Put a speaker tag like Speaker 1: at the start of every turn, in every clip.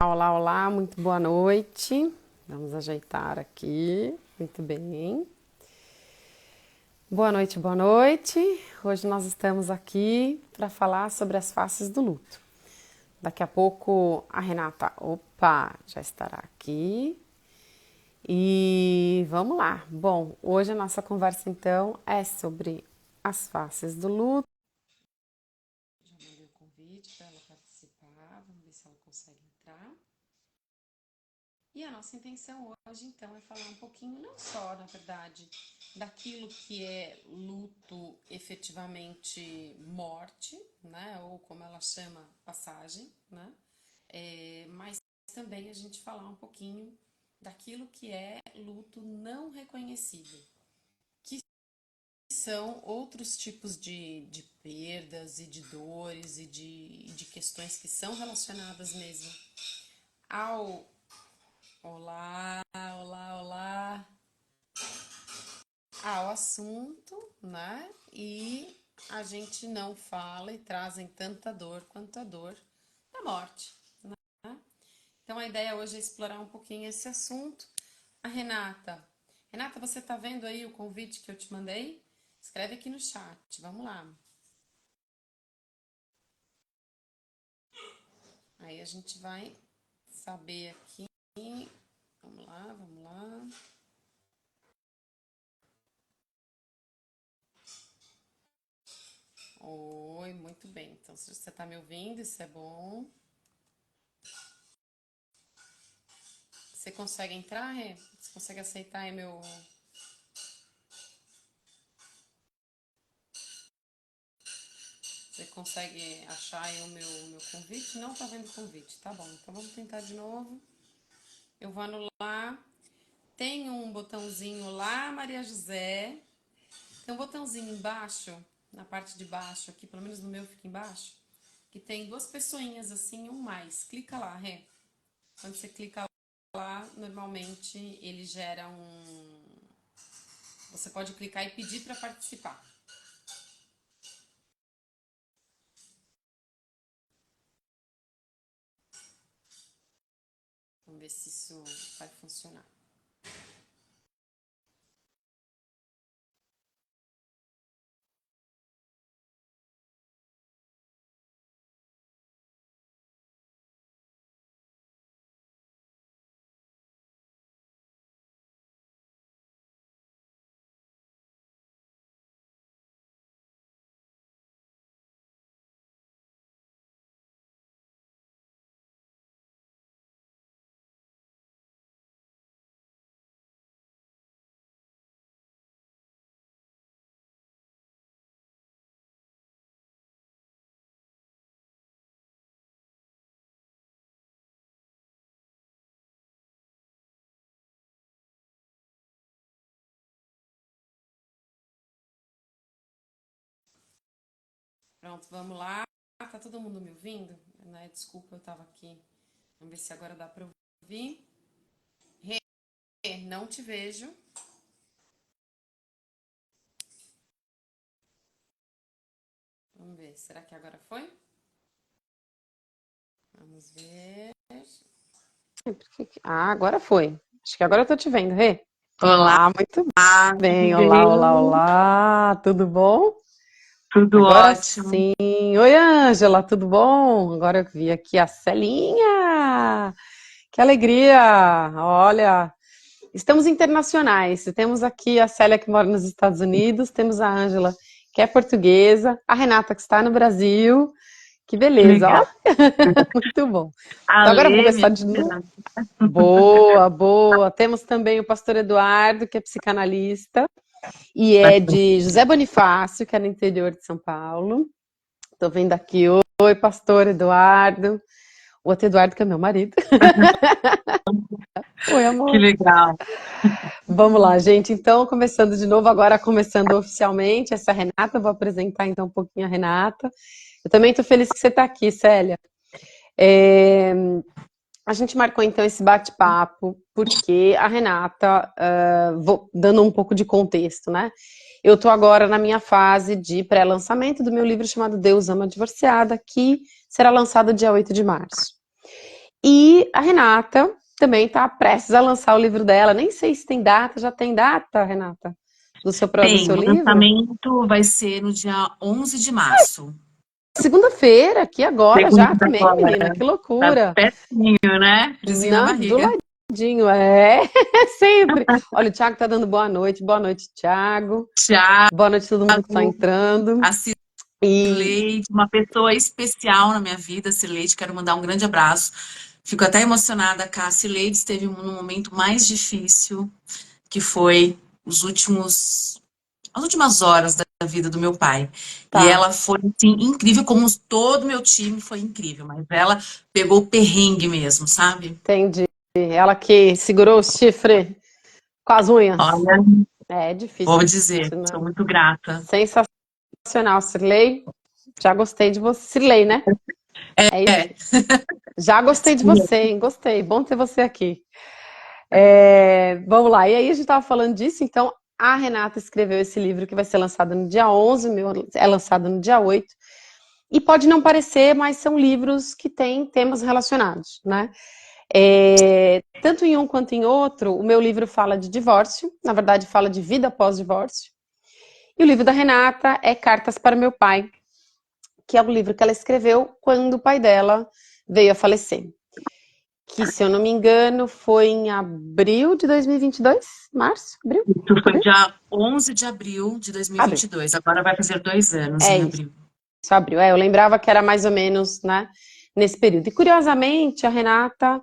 Speaker 1: Olá, olá, muito boa noite. Vamos ajeitar aqui. Muito bem. Boa noite, boa noite. Hoje nós estamos aqui para falar sobre as faces do luto. Daqui a pouco a Renata, já estará aqui. E vamos lá. Bom, hoje a nossa conversa então é sobre as faces do luto. Já mandei o convite para ela participar. Vamos ver se ela consegue entrar. E a nossa intenção hoje, então, é falar um pouquinho, não só, na verdade, daquilo que é luto, efetivamente morte, né? Ou como ela chama, passagem, né? Mas também a gente falar um pouquinho daquilo que é luto não reconhecido, que são outros tipos de perdas e de dores e de questões que são relacionadas mesmo ao olá, olá, olá, ao assunto, né? E a gente não fala e trazem tanta dor quanto a dor da morte, né? Então a ideia hoje é explorar um pouquinho esse assunto. A Renata, você tá vendo aí o convite que eu te mandei? Escreve aqui no chat, vamos lá. Aí a gente vai saber aqui. Vamos lá, vamos lá. Oi, muito bem. Então, se você tá me ouvindo, isso é bom. Você consegue entrar, Rê? Você consegue aceitar aí meu. Você consegue achar aí o meu convite? Não tá vendo o convite. Tá bom, então vamos tentar de novo. Eu vou anular. Tem um botãozinho lá, Maria José. Tem um botãozinho embaixo, na parte de baixo aqui, pelo menos no meu fica embaixo, que tem duas pessoinhas assim, um mais. Clica lá, Rê. Quando você clica lá, normalmente ele gera um. Você pode clicar e pedir para participar. Vamos ver se isso vai funcionar. Pronto, vamos lá. Tá todo mundo me ouvindo? Né? Desculpa, eu tava aqui. Vamos ver se agora dá para ouvir. Rê, não te vejo. Vamos ver, será que agora foi? Vamos ver. Ah, agora foi. Acho que agora eu tô te vendo, Rê.
Speaker 2: Olá,
Speaker 1: Muito bem. Olá, olá,
Speaker 2: Juliana.
Speaker 1: olá. Tudo bom?
Speaker 2: Tudo
Speaker 1: Agora
Speaker 2: ótimo.
Speaker 1: sim. Oi, Ângela, tudo bom? Agora eu vi aqui a Celinha. Que alegria! Olha, estamos internacionais. Temos aqui a Célia que mora nos Estados Unidos, temos a Ângela que é portuguesa, a Renata que está no Brasil. Que
Speaker 2: Que
Speaker 1: beleza, ó.
Speaker 2: legal.
Speaker 1: Muito bom.
Speaker 2: A
Speaker 1: Então agora vamos
Speaker 2: Lê, minha
Speaker 1: começar de novo.
Speaker 2: filha.
Speaker 1: Boa, boa. Temos também o pastor Eduardo, que é psicanalista, e é de José Bonifácio, que é no interior de São Paulo. Estou vendo aqui, oi, pastor Eduardo. O outro Eduardo, que é meu marido. Oi,
Speaker 2: Que
Speaker 1: amor.
Speaker 2: legal.
Speaker 1: Vamos lá, gente. Então, começando de novo, agora começando oficialmente, essa é a Renata. Vou apresentar então um pouquinho a Renata. Eu também estou feliz que você está aqui, Célia. É, A gente marcou então esse bate-papo porque a Renata, dando um pouco de contexto, né? Eu estou agora na minha fase de pré-lançamento do meu livro chamado Deus Ama a Divorciada, que será lançado dia 8 de março. E a Renata também está prestes a lançar o livro dela. Nem sei se tem data, já tem data, Renata, do
Speaker 2: Tem,
Speaker 1: seu
Speaker 2: o
Speaker 1: livro?
Speaker 2: lançamento vai ser no dia 11 de março.
Speaker 1: Segunda-feira, aqui agora já
Speaker 2: Segunda
Speaker 1: também, menina,
Speaker 2: agora.
Speaker 1: que
Speaker 2: Tá
Speaker 1: loucura.
Speaker 2: pertinho, né? Friozinho na
Speaker 1: Do
Speaker 2: barriga.
Speaker 1: ladinho, é, sempre. Olha, o Thiago tá dando boa noite, Thiago.
Speaker 2: Tiago,
Speaker 1: Boa noite a todo mundo que tá entrando.
Speaker 2: a
Speaker 1: E
Speaker 2: Cileide, uma pessoa especial na minha vida, Cileide, quero mandar um grande abraço. Fico até emocionada, cá. A Cileide esteve num momento mais difícil, que foi as últimas horas da vida do meu pai. E
Speaker 1: tá,
Speaker 2: ela foi, assim, incrível, como todo o meu time foi incrível, mas ela pegou o perrengue mesmo, sabe?
Speaker 1: entendi. Ela que segurou o chifre com as unhas.
Speaker 2: Olha,
Speaker 1: É
Speaker 2: vou
Speaker 1: difícil,
Speaker 2: dizer, sou
Speaker 1: né?
Speaker 2: muito grata.
Speaker 1: Sensacional, Cirlei. Já gostei de você. Cirlei, né? É isso?
Speaker 2: É,
Speaker 1: Já gostei de
Speaker 2: sim,
Speaker 1: você, hein? Gostei. Bom ter você aqui. É, vamos lá. E aí a gente estava falando disso, então a Renata escreveu esse livro que vai ser lançado no dia 11, o meu é lançado no dia 8. E pode não parecer, mas são livros que têm temas relacionados, né? Tanto em um quanto em outro, o meu livro fala de divórcio, na verdade fala de vida após divórcio. E o livro da Renata é Cartas para o Meu Pai, que é o livro que ela escreveu quando o pai dela veio a falecer. Que, se eu não me engano, foi em abril de 2022? Março? Abril?
Speaker 2: isso foi
Speaker 1: Abril?
Speaker 2: dia 11 de abril de
Speaker 1: Abril.
Speaker 2: 2022. Agora vai fazer 2 anos
Speaker 1: É
Speaker 2: em
Speaker 1: isso,
Speaker 2: abril.
Speaker 1: abril. Eu lembrava que era mais ou menos, né, nesse período. E, curiosamente, a Renata,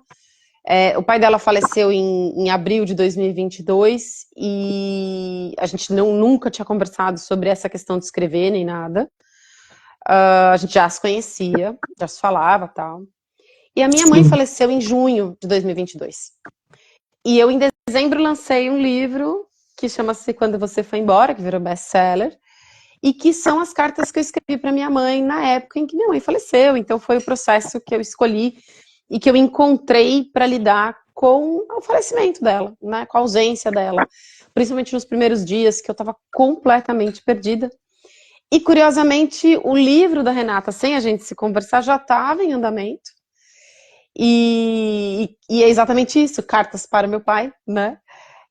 Speaker 1: o pai dela faleceu em abril de 2022 e a gente nunca tinha conversado sobre essa questão de escrever nem nada. A gente já se conhecia, já se falava tal. E a minha mãe
Speaker 2: Sim.
Speaker 1: faleceu em junho de 2022. E eu, em dezembro, lancei um livro que chama-se Quando Você Foi Embora, que virou best-seller, e que são as cartas que eu escrevi para minha mãe na época em que minha mãe faleceu. Então, foi o processo que eu escolhi e que eu encontrei para lidar com o falecimento dela, né, com a ausência dela, principalmente nos primeiros dias que eu estava completamente perdida. E, curiosamente, o livro da Renata, sem a gente se conversar, já estava em andamento. E é exatamente isso, Cartas para o Meu Pai, né?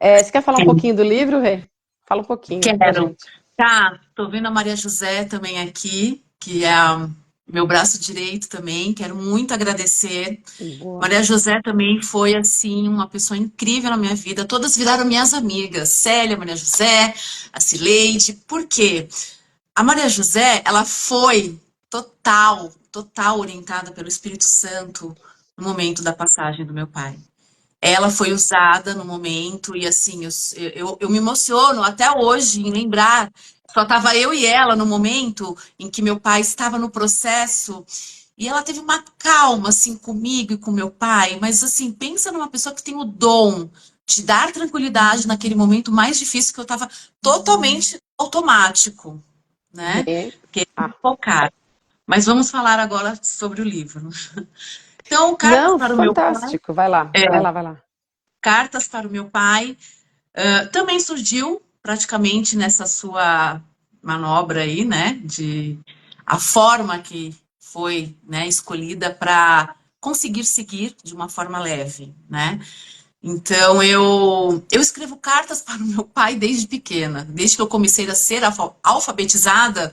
Speaker 1: Você quer falar um pouquinho do livro, Rê? Fala um pouquinho pra
Speaker 2: Quero.
Speaker 1: gente.
Speaker 2: Tá, tô vendo a Maria José também aqui, que é meu braço direito também. Quero muito agradecer.
Speaker 1: Boa.
Speaker 2: Maria José também foi, assim, uma pessoa incrível na minha vida. Todas viraram minhas amigas. Célia, Maria José, a Cileide. Por quê? A Maria José, ela foi total orientada pelo Espírito Santo no momento da passagem do meu pai. Ela foi usada no momento e assim, eu me emociono até hoje em lembrar. Só estava eu e ela no momento em que meu pai estava no processo e ela teve uma calma assim comigo e com meu pai, mas assim, pensa numa pessoa que tem o dom de dar tranquilidade naquele momento mais difícil que eu estava totalmente automático, né?
Speaker 1: Rê.
Speaker 2: Querendo
Speaker 1: Ah.
Speaker 2: focar. Mas vamos falar agora sobre o livro. Então, Cartas
Speaker 1: Não,
Speaker 2: para o Meu Pai.
Speaker 1: fantástico. Vai lá, vai lá, vai lá.
Speaker 2: Cartas para o Meu Pai também surgiu praticamente nessa sua manobra aí, né? De a forma que foi, né, escolhida para conseguir seguir de uma forma leve, né? Então eu escrevo cartas para o meu pai desde pequena, desde que eu comecei a ser alfabetizada,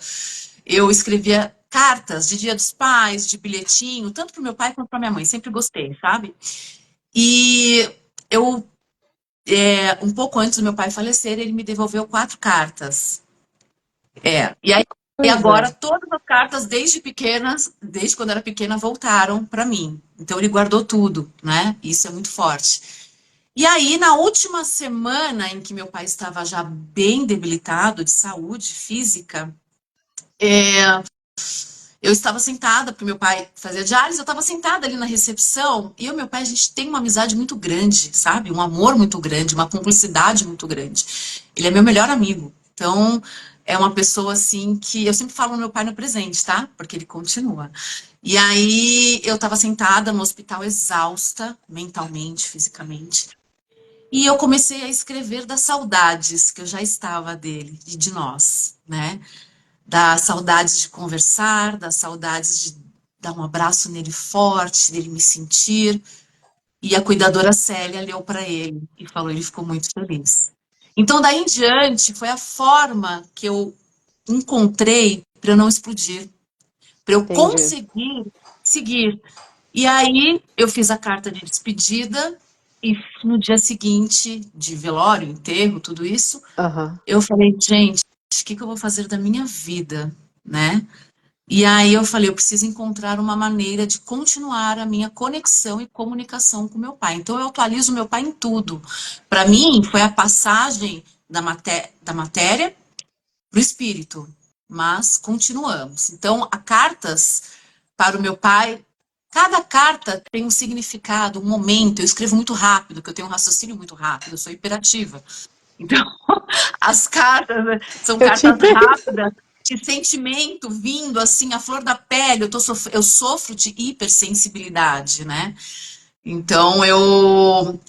Speaker 2: eu escrevia cartas de Dia dos Pais, de bilhetinho, tanto para o meu pai quanto para minha mãe, sempre gostei, sabe? E eu um pouco antes do meu pai falecer, ele me devolveu 4 cartas. E agora
Speaker 1: Coisa.
Speaker 2: todas as cartas, desde pequenas, desde quando eu era pequena, voltaram para mim. Então ele guardou tudo, né? Isso é muito forte. E aí, na última semana em que meu pai estava já bem debilitado de saúde física, eu estava sentada, porque meu pai fazia diálise, eu estava sentada ali na recepção, e eu e meu pai, a gente tem uma amizade muito grande, sabe? Um amor muito grande, uma cumplicidade muito grande. Ele é meu melhor amigo. Então, é uma pessoa assim que eu sempre falo no meu pai no presente, tá? Porque ele continua. E aí, eu estava sentada no hospital exausta, mentalmente, fisicamente, e eu comecei a escrever das saudades que eu já estava dele e de nós, né? Das saudades de conversar, das saudades dar um abraço nele forte, dele me sentir. E a cuidadora Célia leu para ele e falou, ele ficou muito feliz. Então, daí em diante, foi a forma que eu encontrei para eu não explodir, para eu
Speaker 1: Entendi.
Speaker 2: conseguir seguir. E aí eu fiz a carta de despedida e no dia seguinte, de velório, enterro, tudo isso,
Speaker 1: Aham.
Speaker 2: eu falei, gente, o que que eu vou fazer da minha vida, né? E aí eu falei, eu preciso encontrar uma maneira de continuar a minha conexão e comunicação com meu pai. Então eu atualizo meu pai em tudo. Para mim, foi a passagem da matéria para o espírito, mas continuamos. Então, há cartas para o meu pai, cada carta tem um significado, um momento. Eu escrevo muito rápido, porque eu tenho um raciocínio muito rápido, eu sou hiperativa. Então, as cartas, né, são
Speaker 1: Eu te
Speaker 2: cartas
Speaker 1: entendo.
Speaker 2: rápidas, de sentimento vindo assim, a flor da pele. Eu sofro de hipersensibilidade, né? Então,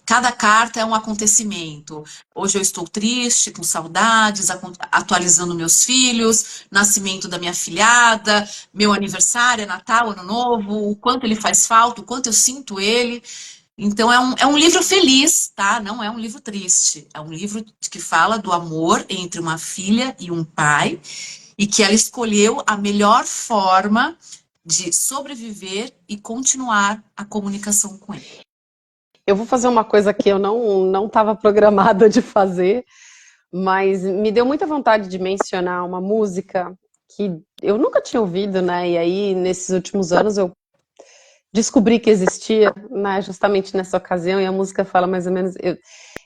Speaker 2: cada carta é um acontecimento. Hoje eu estou triste, com saudades, atualizando meus filhos, nascimento da minha filhada, meu aniversário, é Natal, Ano Novo, o quanto ele faz falta, o quanto eu sinto ele. Então, é um livro feliz, tá? Não é um livro triste. É um livro que fala do amor entre uma filha e um pai, e que ela escolheu a melhor forma de sobreviver e continuar a comunicação com ele.
Speaker 1: Eu vou fazer uma coisa que eu não estava programada de fazer, mas me deu muita vontade de mencionar uma música que eu nunca tinha ouvido, né? E aí, nesses últimos anos, eu descobri que existia, né? Justamente nessa ocasião, e a música fala mais ou menos. Eu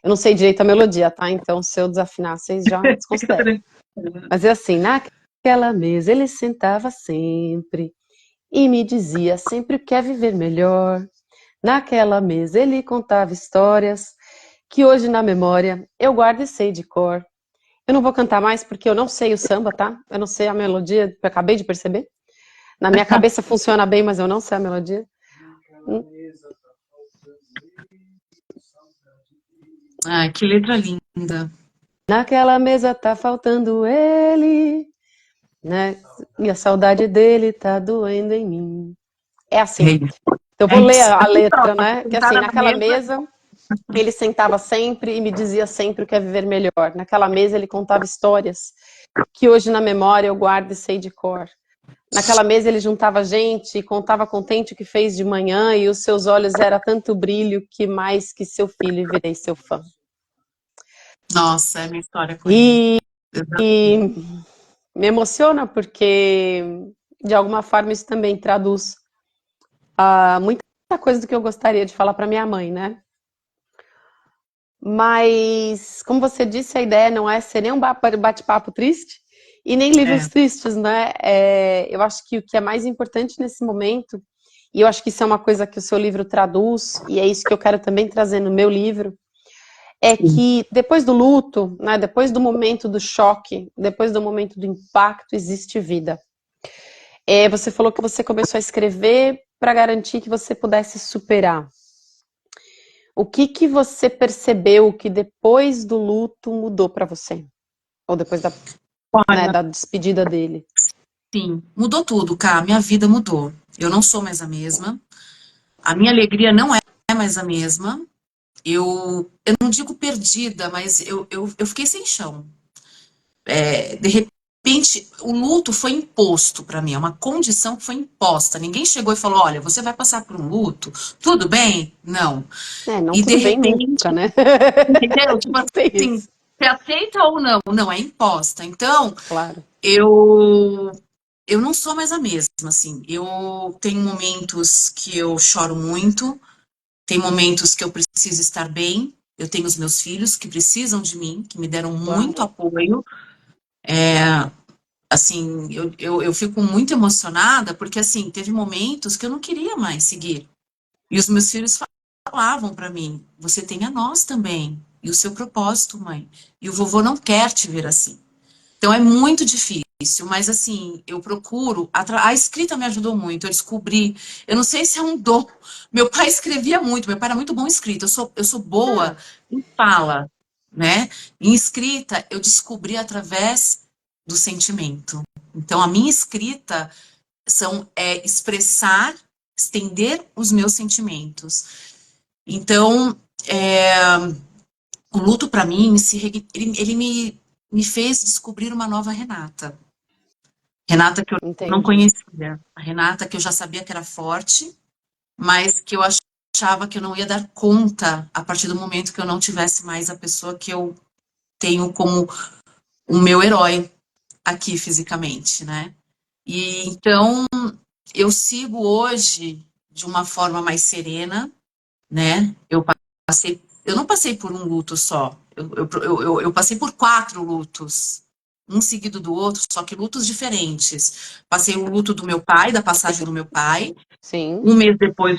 Speaker 1: não sei direito a melodia, tá? Então, se eu desafinar, vocês já
Speaker 2: Fica
Speaker 1: desconsideram.
Speaker 2: tranquila.
Speaker 1: Mas é assim, naquela mesa ele sentava sempre e me dizia sempre o que é viver melhor. Naquela mesa ele contava histórias que hoje na memória eu guardo e sei de cor. Eu não vou cantar mais porque eu não sei o samba, tá? Eu não sei a melodia, eu acabei de perceber. Na minha cabeça funciona bem, mas eu não sei a melodia.
Speaker 2: Ai, que letra linda.
Speaker 1: Naquela mesa tá faltando ele, né? E a saudade dele tá doendo em mim. É assim. Então eu
Speaker 2: É
Speaker 1: vou ler
Speaker 2: isso.
Speaker 1: a
Speaker 2: Aqui,
Speaker 1: letra,
Speaker 2: pronto,
Speaker 1: né? Que assim,
Speaker 2: sentada na
Speaker 1: naquela
Speaker 2: mesa.
Speaker 1: mesa ele sentava sempre e me dizia sempre o que é viver melhor. Naquela mesa ele contava histórias que hoje na memória eu guardo e sei de cor. Naquela mesa ele juntava gente e contava contente o que fez de manhã e os seus olhos era tanto brilho que mais que seu filho virei seu fã.
Speaker 2: Nossa, é a minha história com ele.
Speaker 1: E
Speaker 2: Exatamente.
Speaker 1: me emociona porque de alguma forma isso também traduz muita coisa do que eu gostaria de falar para minha mãe, né? Mas, como você disse, a ideia não é ser nem um bate-papo triste e nem livros
Speaker 2: É.
Speaker 1: tristes, né? Eu acho que o que é mais importante nesse momento, e eu acho que isso é uma coisa que o seu livro traduz, e é isso que eu quero também trazer no meu livro, é
Speaker 2: Sim.
Speaker 1: que depois do luto, né, depois do momento do choque, depois do momento do impacto, existe vida. Você falou que você começou a escrever para garantir que você pudesse superar. O que que você percebeu que depois do luto mudou para você? Ou depois da, né,
Speaker 2: Olha,
Speaker 1: da despedida dele?
Speaker 2: sim, mudou tudo, cara. Minha vida mudou. Eu não sou mais a mesma. A minha alegria não é mais a mesma. Eu não digo perdida, mas eu fiquei sem chão. De repente, o luto foi imposto para mim, é uma condição que foi imposta. Ninguém chegou e falou: olha, você vai passar por um luto, tudo bem? Não.
Speaker 1: Não
Speaker 2: E de
Speaker 1: tudo bem
Speaker 2: repente,
Speaker 1: nunca, né?
Speaker 2: entendeu? Tipo
Speaker 1: Não tem
Speaker 2: assim,
Speaker 1: isso.
Speaker 2: você aceita ou não? Não, é imposta. Então,
Speaker 1: Claro.
Speaker 2: eu eu não sou mais a mesma, assim. Eu tenho momentos que eu choro muito, tem momentos que eu preciso estar bem. Eu tenho os meus filhos que precisam de mim, que me deram muito
Speaker 1: Claro.
Speaker 2: apoio. Assim, eu fico muito emocionada porque, assim, teve momentos que eu não queria mais seguir. E os meus filhos falavam para mim: você tem a nós também, e o seu propósito, mãe. E o vovô não quer te ver assim. Então é muito difícil, mas assim, eu procuro. A escrita me ajudou muito, eu descobri. Eu não sei se é um dom. Meu pai escrevia muito, meu pai era muito bom em escrita. Eu sou boa
Speaker 1: Ah,
Speaker 2: em fala, né? Em escrita, eu descobri através do sentimento. Então, a minha escrita expressar, estender os meus sentimentos. Então, o luto para mim, ele me fez descobrir uma nova Renata. Renata que eu não
Speaker 1: Entendi.
Speaker 2: conhecia. A Renata que eu já sabia que era forte, mas que eu achava que eu não ia dar conta a partir do momento que eu não tivesse mais a pessoa que eu tenho como o meu herói aqui fisicamente, né? E então eu sigo hoje de uma forma mais serena, né? Eu não passei por um luto só. Eu passei por 4 lutos, um seguido do outro, só que lutos diferentes. Passei o luto do meu pai, da passagem do meu pai.
Speaker 1: Sim,
Speaker 2: Um mês depois,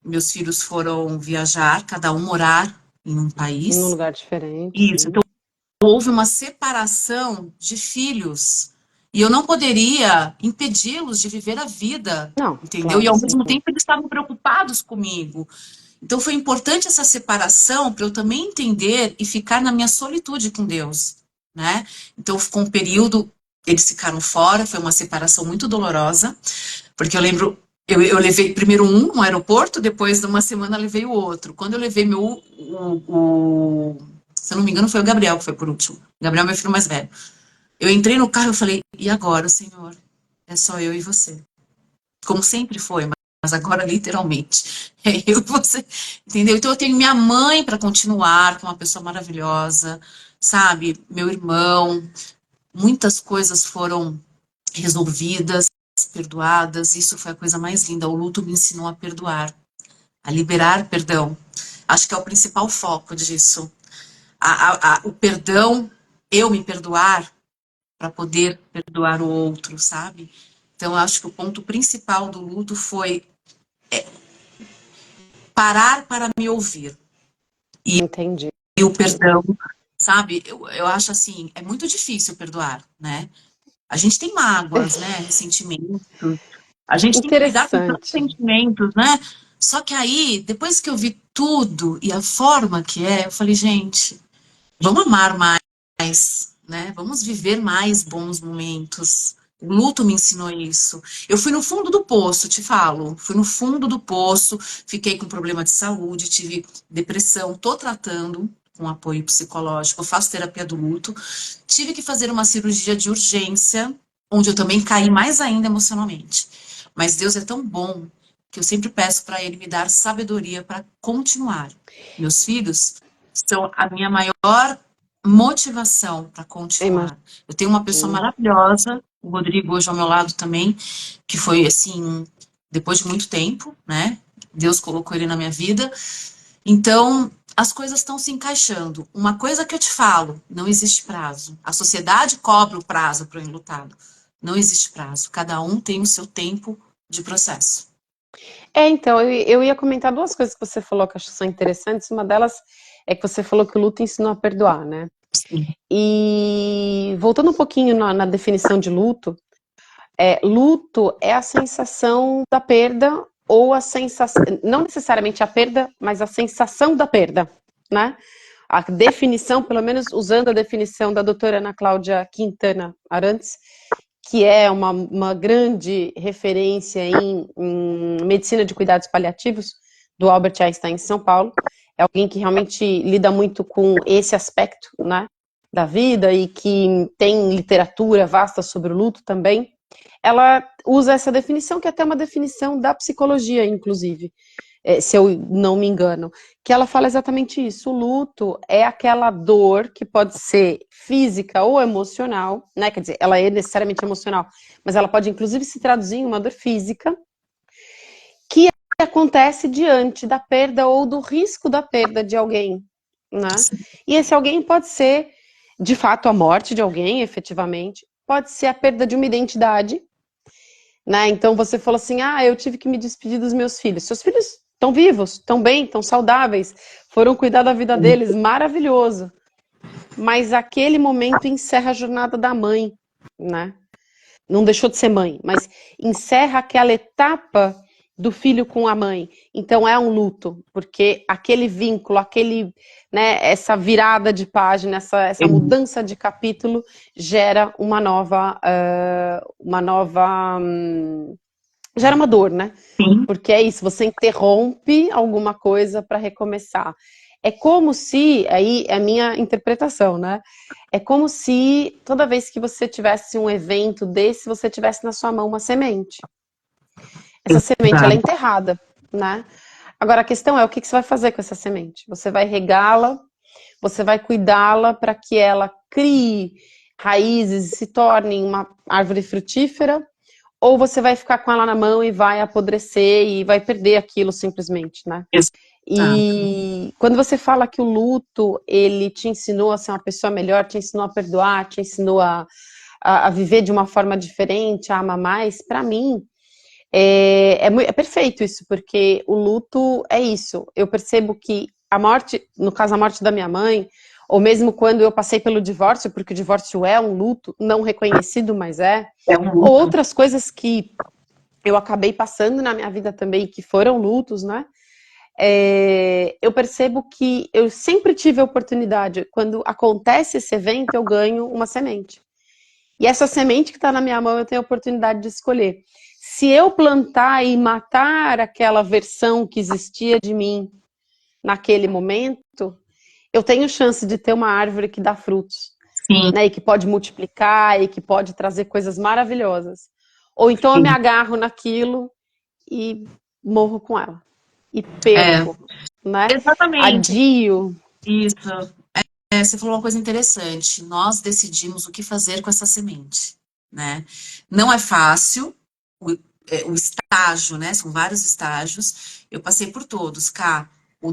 Speaker 2: meus filhos foram viajar, cada um morar em um
Speaker 1: num
Speaker 2: país.
Speaker 1: lugar diferente,
Speaker 2: Isso,
Speaker 1: sim.
Speaker 2: então houve uma separação de filhos. E eu não poderia impedi-los de viver a vida,
Speaker 1: Não,
Speaker 2: entendeu? E
Speaker 1: claro,
Speaker 2: ao
Speaker 1: sim.
Speaker 2: mesmo tempo eles estavam preocupados comigo. Então foi importante essa separação para eu também entender e ficar na minha solitude com Deus, né? Então ficou um período, eles ficaram fora, foi uma separação muito dolorosa, porque eu lembro, eu levei primeiro um no aeroporto, depois de uma semana levei o outro. Quando eu levei se eu não me engano foi o Gabriel que foi por último. O Gabriel é meu filho mais velho. Eu entrei no carro e falei, e agora, Senhor? É só eu e você. Como sempre foi, mas agora literalmente. É eu e você, entendeu? Então eu tenho minha mãe para continuar, que é uma pessoa maravilhosa, sabe? Meu irmão, muitas coisas foram resolvidas, perdoadas, isso foi a coisa mais linda. O luto me ensinou a perdoar, a liberar perdão. Acho que é o principal foco disso. O perdão, eu me perdoar para poder perdoar o outro, sabe? Então, acho que o ponto principal do luto foi parar para me ouvir.
Speaker 1: Entendi.
Speaker 2: E o perdão, sabe? Eu acho assim, é muito difícil perdoar, né? A gente tem mágoas, né? Ressentimentos. A gente tem que lidar com tantos
Speaker 1: Interessante.
Speaker 2: sentimentos, né? Só que aí, depois que eu vi tudo e a forma que é, eu falei, gente, vamos amar mais, né? Vamos viver mais bons momentos. O luto me ensinou isso. Eu fui no fundo do poço, te falo. Fui no fundo do poço, fiquei com problema de saúde, tive depressão, tô tratando com apoio psicológico, eu faço terapia do luto. Tive que fazer uma cirurgia de urgência, onde eu também caí mais ainda emocionalmente. Mas Deus é tão bom que eu sempre peço para Ele me dar sabedoria para continuar. Meus filhos são a minha maior motivação para
Speaker 1: Imagino.
Speaker 2: continuar. Eu tenho uma pessoa maravilhosa, o Rodrigo hoje ao meu lado também, que foi assim, depois de muito tempo, né? Deus colocou ele na minha vida. Então, as coisas estão se encaixando. Uma coisa que eu te falo, não existe prazo. A sociedade cobra o prazo para o enlutado. Não existe prazo. Cada um tem o seu tempo de processo.
Speaker 1: Então, eu ia comentar duas coisas que você falou que eu acho que são interessantes. Uma delas é que você falou que o luto ensinou a perdoar, né?
Speaker 2: Sim.
Speaker 1: E voltando um pouquinho na definição de luto, luto é a sensação da perda ou a sensação, não necessariamente a perda, mas a sensação da perda, né? A definição, pelo menos usando a definição da doutora Ana Cláudia Quintana Arantes, que é uma grande referência em medicina de cuidados paliativos, do Albert Einstein em São Paulo. É alguém que realmente lida muito com esse aspecto, né, da vida e que tem literatura vasta sobre o luto também. Ela usa essa definição, que é até uma definição da psicologia, inclusive, se eu não me engano, que ela fala exatamente isso. O luto é aquela dor que pode ser física ou emocional, né? Quer dizer, ela é necessariamente emocional, mas ela pode inclusive se traduzir em uma dor física que acontece diante da perda ou do risco da perda de alguém, né? E esse alguém pode ser, de fato, a morte de alguém, efetivamente, pode ser a perda de uma identidade, né? Então você falou assim: ah, eu tive que me despedir dos meus filhos. Seus filhos estão vivos, estão bem, estão saudáveis, foram cuidar da vida deles, maravilhoso. Mas aquele momento encerra a jornada da mãe, né? Não deixou de ser mãe, mas encerra aquela etapa do filho com a mãe. Então é um luto, porque aquele vínculo, aquele, né, essa virada de página, essa mudança de capítulo gera gera uma dor, né?
Speaker 2: Sim.
Speaker 1: Porque é isso, você interrompe alguma coisa para recomeçar. É como se, aí é a minha interpretação, né? É como se toda vez que você tivesse um evento desse, você tivesse na sua mão uma semente. Essa semente, ela é
Speaker 2: Exato.
Speaker 1: enterrada, né? Agora a questão é o que você vai fazer com essa semente? Você vai regá-la, você vai cuidá-la para que ela crie raízes e se torne uma árvore frutífera, ou você vai ficar com ela na mão e vai apodrecer e vai perder aquilo simplesmente, né?
Speaker 2: Exato.
Speaker 1: E quando você fala que o luto, ele te ensinou a ser uma pessoa melhor, te ensinou a perdoar, te ensinou a viver de uma forma diferente, a amar mais, para mim, é perfeito isso, porque o luto é isso. Eu percebo que a morte, no caso a morte da minha mãe, ou mesmo quando eu passei pelo divórcio, porque o divórcio é um luto não reconhecido, mas
Speaker 2: É um
Speaker 1: ou
Speaker 2: luto.
Speaker 1: outras coisas que eu acabei passando na minha vida também, que foram lutos, né? Eu percebo que eu sempre tive a oportunidade, quando acontece esse evento, eu ganho uma semente. E essa semente que está na minha mão, eu tenho a oportunidade de escolher. Se eu plantar e matar aquela versão que existia de mim naquele momento, eu tenho chance de ter uma árvore que dá frutos,
Speaker 2: Sim,
Speaker 1: né? E que pode multiplicar e que pode trazer coisas maravilhosas. Ou então eu me
Speaker 2: sim.
Speaker 1: agarro naquilo e morro com ela. E
Speaker 2: É,
Speaker 1: perco, né?
Speaker 2: exatamente.
Speaker 1: Adio.
Speaker 2: Isso. Você falou uma coisa interessante. Nós decidimos o que fazer com essa semente, né? Não é fácil o estágio, né? São vários estágios. Eu passei por todos, Cá. O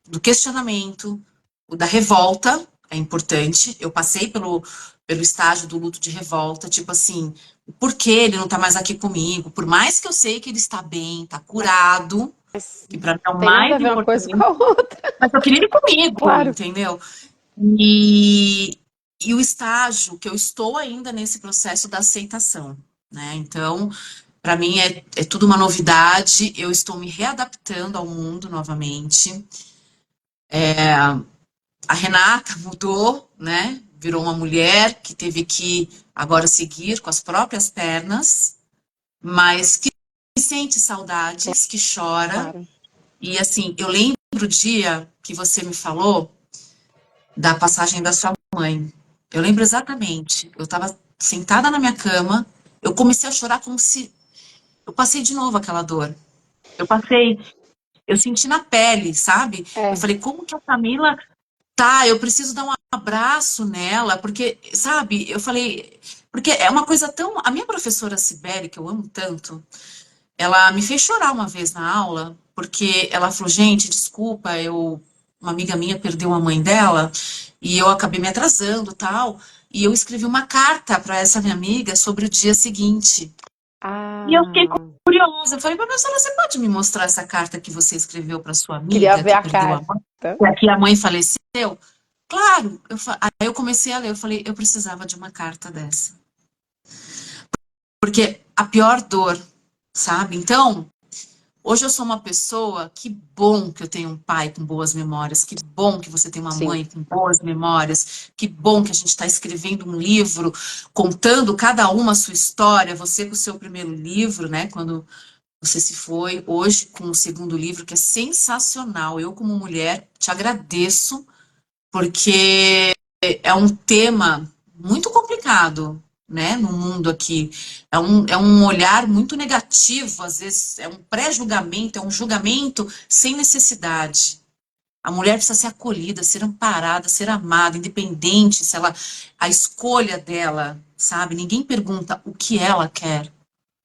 Speaker 2: do questionamento, o da revolta é importante. Eu passei pelo estágio do luto de revolta, tipo assim, por que ele não tá mais aqui comigo? Por mais que eu sei que ele está bem, tá curado, que para mim é o
Speaker 1: Tem nada
Speaker 2: mais
Speaker 1: a ver uma coisa com
Speaker 2: importante,
Speaker 1: a outra.
Speaker 2: mas eu queria ele comigo,
Speaker 1: Claro.
Speaker 2: entendeu? E, e o estágio que eu estou ainda nesse processo da aceitação, né? Então, para mim é tudo uma novidade, eu estou me readaptando ao mundo novamente. A Renata mudou, né? Virou uma mulher que teve que agora seguir com as próprias pernas, mas que sente saudades, que chora.
Speaker 1: Claro.
Speaker 2: E assim, eu lembro o dia que você me falou da passagem da sua mãe. Eu lembro exatamente. Eu estava sentada na minha cama, eu comecei a chorar como se eu passei de novo aquela dor. Eu passei, eu senti na pele, sabe? Eu
Speaker 1: É.
Speaker 2: falei, como que a Camila tá? Eu preciso dar um abraço nela, porque, sabe? Eu falei, porque é uma coisa tão. A minha professora Cibele, que eu amo tanto, ela me fez chorar uma vez na aula, porque ela falou, gente, desculpa, uma amiga minha perdeu a mãe dela e eu acabei me atrasando, tal, e eu escrevi uma carta para essa minha amiga sobre o dia seguinte. E eu fiquei
Speaker 1: Ah,
Speaker 2: curiosa, eu falei, professora, você pode me mostrar essa carta que você escreveu para sua
Speaker 1: queria
Speaker 2: amiga
Speaker 1: ver
Speaker 2: que
Speaker 1: a
Speaker 2: perdeu a
Speaker 1: carta.
Speaker 2: mãe, que a mãe faleceu? Claro, aí eu comecei a ler, eu falei, eu precisava de uma carta dessa. Porque a pior dor, sabe? Então, hoje eu sou uma pessoa, que bom que eu tenho um pai com boas memórias, que bom que você tem uma
Speaker 1: Sim.
Speaker 2: mãe com boas memórias, que bom que a gente está escrevendo um livro, contando cada uma a sua história, você com o seu primeiro livro, né, quando você se foi, hoje com o segundo livro, que é sensacional. Eu, como mulher, te agradeço, porque é um tema muito complicado, né, no mundo aqui. É um olhar muito negativo, às vezes é um pré-julgamento, é um julgamento sem necessidade. A mulher precisa ser acolhida, ser amparada, ser amada, independente se ela, a escolha dela, sabe? Ninguém pergunta o que ela quer,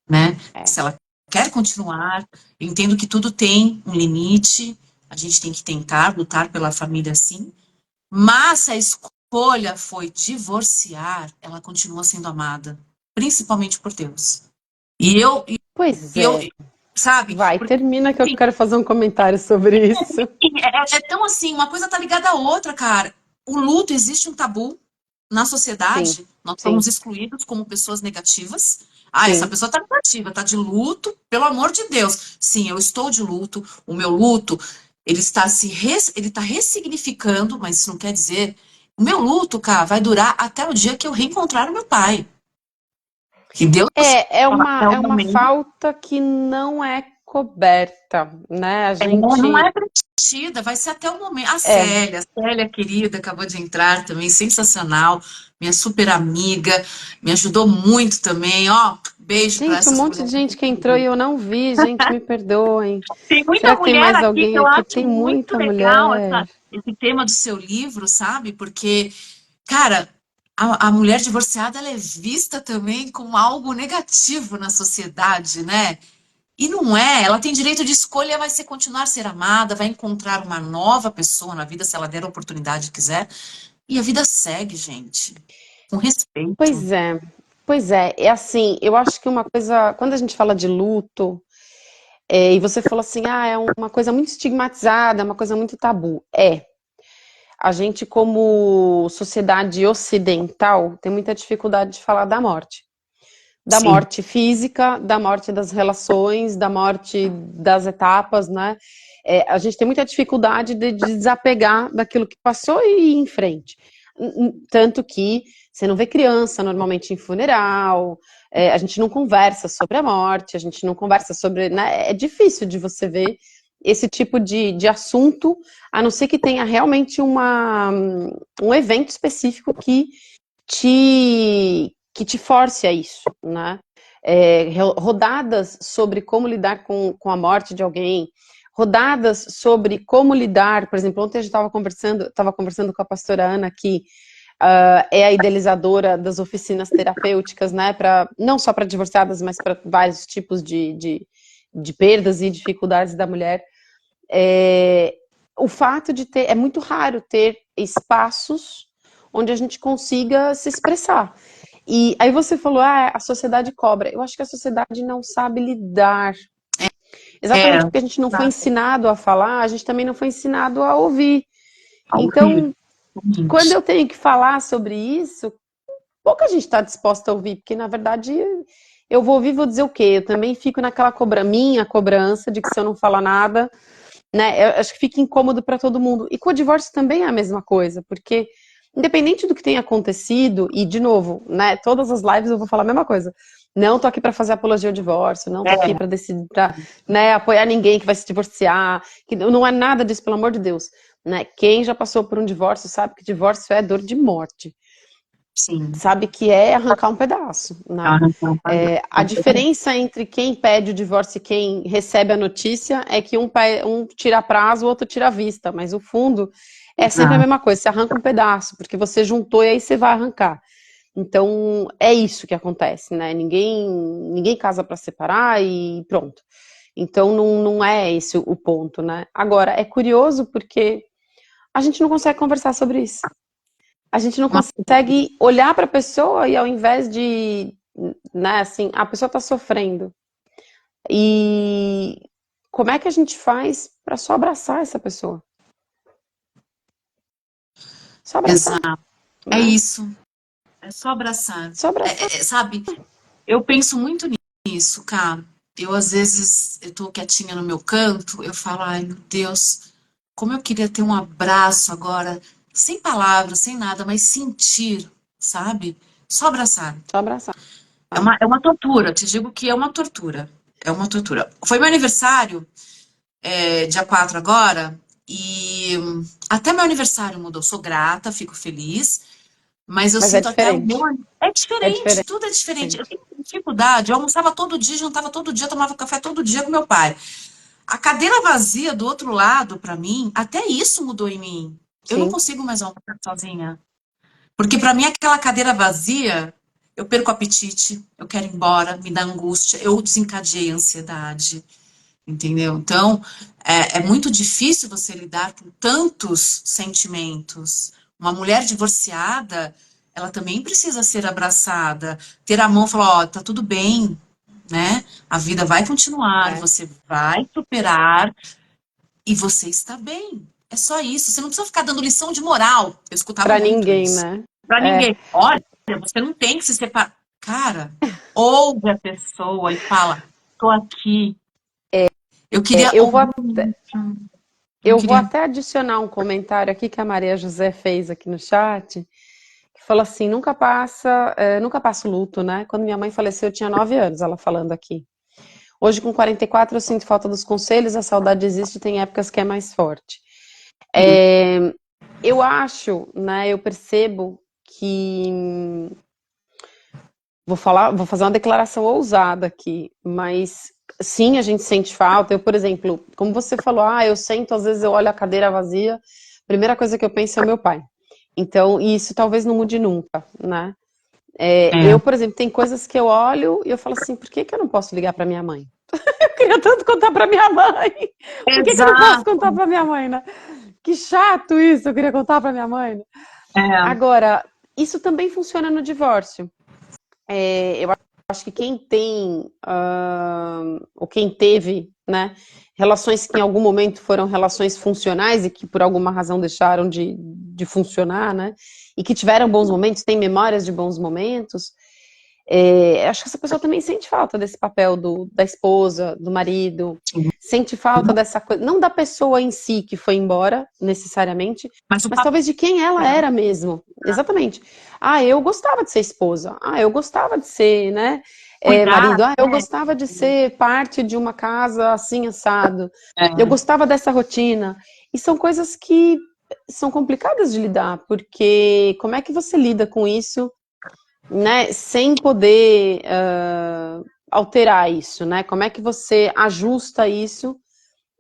Speaker 2: né?
Speaker 1: É.
Speaker 2: Se ela quer continuar, eu entendo que tudo tem um limite, a gente tem que tentar lutar pela família, sim, mas se a escolha foi divorciar, ela continua sendo amada, principalmente por Deus. E eu, e
Speaker 1: Pois
Speaker 2: eu,
Speaker 1: é.
Speaker 2: sabe?
Speaker 1: Vai,
Speaker 2: Porque
Speaker 1: termina que eu
Speaker 2: assim,
Speaker 1: quero fazer um comentário sobre isso.
Speaker 2: é tão assim, uma coisa tá ligada à outra, cara. O luto, existe um tabu na
Speaker 1: Sim,
Speaker 2: sociedade, nós somos
Speaker 1: sim.
Speaker 2: excluídos como pessoas negativas. Ah, essa
Speaker 1: sim.
Speaker 2: pessoa está negativa, está de luto, pelo amor de Deus. Sim, eu estou de luto. O meu luto, ele está ressignificando, mas isso não quer dizer. O meu luto, cara, vai durar até o dia que eu reencontrar o meu pai. Que Deus
Speaker 1: É
Speaker 2: é o
Speaker 1: uma
Speaker 2: momento.
Speaker 1: falta que não é coberta, né? A
Speaker 2: Não
Speaker 1: gente
Speaker 2: é preenchida, vai ser até o momento.
Speaker 1: é.
Speaker 2: A Célia querida, acabou de entrar também, sensacional, minha super amiga, me ajudou muito também, ó. Beijo para
Speaker 1: Gente, um
Speaker 2: essas
Speaker 1: monte de
Speaker 2: mulheres.
Speaker 1: gente que entrou e eu não vi, gente, me perdoem.
Speaker 2: Tem muita
Speaker 1: Será que tem
Speaker 2: mulher
Speaker 1: mais
Speaker 2: aqui que
Speaker 1: alguém
Speaker 2: eu
Speaker 1: aqui?
Speaker 2: acho
Speaker 1: Tem
Speaker 2: muito
Speaker 1: muita
Speaker 2: legal
Speaker 1: mulher.
Speaker 2: esse tema do seu livro, sabe? Porque, cara, a mulher divorciada ela é vista também como algo negativo na sociedade, né? E não é, ela tem direito de escolha, vai ser continuar a ser amada, vai encontrar uma nova pessoa na vida, se ela der a oportunidade e quiser. E a vida segue, gente, com respeito.
Speaker 1: Pois é, pois é. É assim, eu acho que uma coisa, quando a gente fala de luto, e você falou assim, ah, é uma coisa muito estigmatizada, é uma coisa muito tabu. É, a gente como sociedade ocidental tem muita dificuldade de falar da morte. Da
Speaker 2: Sim,
Speaker 1: morte física, da morte das relações, da morte das etapas, né? A gente tem muita dificuldade de desapegar daquilo que passou e ir em frente. Tanto que você não vê criança normalmente em funeral, a gente não conversa sobre a morte, a gente não conversa sobre. Né? É difícil de você ver esse tipo de assunto, a não ser que tenha realmente um evento específico que te force a isso, né? Rodadas sobre como lidar com a morte de alguém, rodadas sobre como lidar, por exemplo, ontem a gente estava conversando com a pastora Ana, que é a idealizadora das oficinas terapêuticas, né? Não só para divorciadas, mas para vários tipos de perdas e dificuldades da mulher. É, o fato de ter, é muito raro ter espaços onde a gente consiga se expressar. E aí você falou, ah, a sociedade cobra. Eu acho que a sociedade não sabe lidar.
Speaker 2: é,
Speaker 1: Exatamente porque a gente não foi ensinado a falar, a gente também não foi ensinado a ouvir.
Speaker 2: ao rir,
Speaker 1: Então, quando eu tenho que falar sobre isso, pouca gente está disposta a ouvir, porque na verdade eu vou ouvir e vou dizer o quê? Eu também fico naquela minha cobrança de que se eu não falar nada, né? Eu acho que fica incômodo para todo mundo. E com o divórcio também é a mesma coisa, porque independente do que tenha acontecido, e de novo, né, todas as lives eu vou falar a mesma coisa. Não tô aqui para fazer apologia ao divórcio, não tô aqui
Speaker 2: é,
Speaker 1: para decidir, para, né, apoiar ninguém que vai se divorciar, que não é nada disso, pelo amor de Deus, né? Quem já passou por um divórcio sabe que divórcio é dor de morte,
Speaker 2: sim,
Speaker 1: sabe que é arrancar um pedaço, né?
Speaker 2: arrancar um
Speaker 1: A diferença entre quem pede o divórcio e quem recebe a notícia é que um tira prazo, o outro tira a vista, mas o fundo é sempre a mesma coisa, você arranca um pedaço, porque você juntou e aí você vai arrancar. Então, é isso que acontece, né? Ninguém casa para separar e pronto. Então, não é esse o ponto, né? Agora, é curioso porque a gente não consegue conversar sobre isso. A gente não
Speaker 2: uma-
Speaker 1: consegue olhar para a pessoa e ao invés de, né, assim, a pessoa está sofrendo. E como é que a gente faz para só abraçar essa pessoa? Só abraçar,
Speaker 2: exato, é
Speaker 1: né?
Speaker 2: isso, é só abraçar.
Speaker 1: Só abraçar.
Speaker 2: Sabe, eu penso muito nisso, cara. Eu, às vezes, eu tô quietinha no meu canto, eu falo, ai, meu Deus, como eu queria ter um abraço agora, sem palavras, sem nada, mas sentir, sabe? Só abraçar.
Speaker 1: Só abraçar.
Speaker 2: É uma tortura, te digo que é uma tortura. É uma tortura. Foi meu aniversário, dia 4 agora, e até meu aniversário mudou. Sou grata, fico feliz, mas eu
Speaker 1: Mas é
Speaker 2: sinto até o meu.
Speaker 1: diferente.
Speaker 2: É
Speaker 1: É
Speaker 2: diferente,
Speaker 1: diferente.
Speaker 2: tudo é diferente. Eu tenho dificuldade. Eu almoçava todo dia, jantava todo dia, tomava café todo dia com meu pai. A cadeira vazia do outro lado, pra mim, até isso mudou em mim. Eu não
Speaker 1: Sim.
Speaker 2: consigo mais almoçar sozinha. Porque pra mim, aquela cadeira vazia, eu perco o apetite, eu quero ir embora, me dá angústia, eu desencadeei a ansiedade. Entendeu? Então, é muito difícil você lidar com tantos sentimentos. Uma mulher divorciada, ela também precisa ser abraçada, ter a mão e falar, ó, tá tudo bem, né? A vida vai continuar,
Speaker 1: É.
Speaker 2: você vai superar e você está bem. É só isso. Você não precisa ficar dando lição de moral. Eu escutava
Speaker 1: Para
Speaker 2: muito
Speaker 1: ninguém,
Speaker 2: isso.
Speaker 1: né?
Speaker 2: Pra
Speaker 1: É.
Speaker 2: ninguém. Olha, você não tem que se separar. Cara, ouve a pessoa e fala, tô aqui. Eu
Speaker 1: É,
Speaker 2: queria ouvir. Eu
Speaker 1: eu vou
Speaker 2: queria.
Speaker 1: até adicionar um comentário aqui que a Maria José fez aqui no chat, que falou assim, nunca passo luto, né? Quando minha mãe faleceu, eu tinha 9 anos, ela falando aqui. Hoje, com 44, eu sinto falta dos conselhos, a saudade existe, tem épocas que é mais forte. É, eu acho, né, eu percebo que vou fazer uma declaração ousada aqui, mas sim, a gente sente falta. Eu, por exemplo, como você falou, eu sento, às vezes eu olho a cadeira vazia, a primeira coisa que eu penso é o meu pai. Então, isso talvez não mude nunca, né?
Speaker 2: É,
Speaker 1: Eu, por exemplo, tem coisas que eu olho e eu falo assim, por que que eu não posso ligar para minha mãe? Eu queria tanto contar para minha mãe. Por que que eu não posso
Speaker 2: exato.
Speaker 1: contar para minha mãe, né? Que chato isso, eu queria contar para minha mãe. Né?
Speaker 2: É,
Speaker 1: Agora, isso também funciona no divórcio. Eu acho que quem tem, ou quem teve, né, relações que em algum momento foram relações funcionais e que por alguma razão deixaram de funcionar, né, e que tiveram bons momentos, tem memórias de bons momentos, acho que essa pessoa também sente falta desse papel da esposa, do marido,
Speaker 2: sim.
Speaker 1: sente falta dessa coisa, não da pessoa em si que foi embora, necessariamente,
Speaker 2: Mas o
Speaker 1: mas
Speaker 2: papel
Speaker 1: talvez de quem ela era mesmo. Exatamente. Eu gostava de ser esposa. Eu gostava de ser, né,
Speaker 2: cuidar,
Speaker 1: marido. Eu
Speaker 2: né?
Speaker 1: gostava de ser parte de uma casa assim, assado. Eu
Speaker 2: É,
Speaker 1: gostava dessa rotina. E são coisas que são complicadas de lidar, porque como é que você lida com isso, né, sem poder alterar isso, né? Como é que você ajusta isso,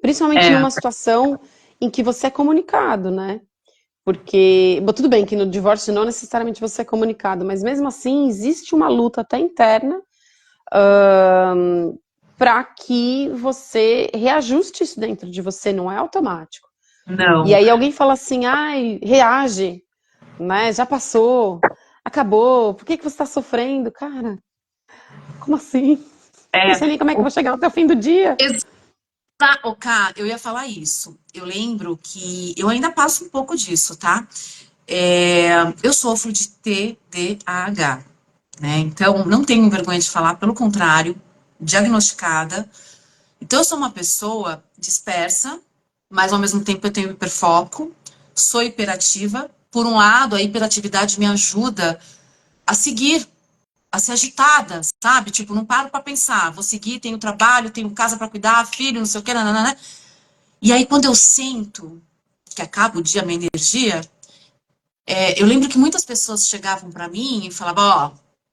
Speaker 1: principalmente
Speaker 2: é,
Speaker 1: numa situação em que você é comunicado, né? Porque, bom, tudo bem que no divórcio não necessariamente você é comunicado, mas mesmo assim existe uma luta até interna para que você reajuste isso dentro de você, não é automático. E
Speaker 2: não.
Speaker 1: aí alguém fala assim, reage, né? Já passou, acabou, por que que você está sofrendo? Cara, como assim? Não
Speaker 2: É,
Speaker 1: sei nem como é que eu
Speaker 2: o,
Speaker 1: vou chegar até o fim do dia.
Speaker 2: Cá, eu ia falar isso. Eu lembro que eu ainda passo um pouco disso, tá? Eu sofro de TDAH, né? Então, não tenho vergonha de falar, pelo contrário, diagnosticada. Então, eu sou uma pessoa dispersa, mas ao mesmo tempo eu tenho hiperfoco, sou hiperativa. Por um lado, a hiperatividade me ajuda a seguir, a ser agitada, sabe? Tipo, não paro para pensar, vou seguir, tenho trabalho, tenho casa para cuidar, filho, não sei o que, nananana. E aí, quando eu sinto que acaba o dia, a minha energia, eu lembro que muitas pessoas chegavam para mim e falavam, ó,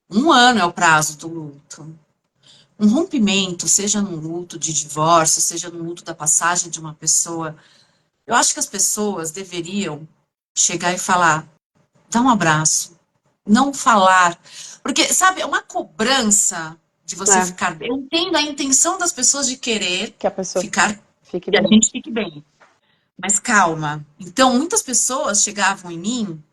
Speaker 2: 1 ano é o prazo do luto. Um rompimento, seja num luto de divórcio, seja no luto da passagem de uma pessoa, eu acho que as pessoas deveriam chegar e falar, dá um abraço, não falar. Porque, sabe, é uma cobrança de você
Speaker 1: É,
Speaker 2: ficar bem. Eu entendo a intenção das pessoas de querer
Speaker 1: que a pessoa
Speaker 2: ficar,
Speaker 1: fique
Speaker 2: que a
Speaker 1: bem.
Speaker 2: gente fique bem. Mas calma. Então, muitas pessoas chegavam em mim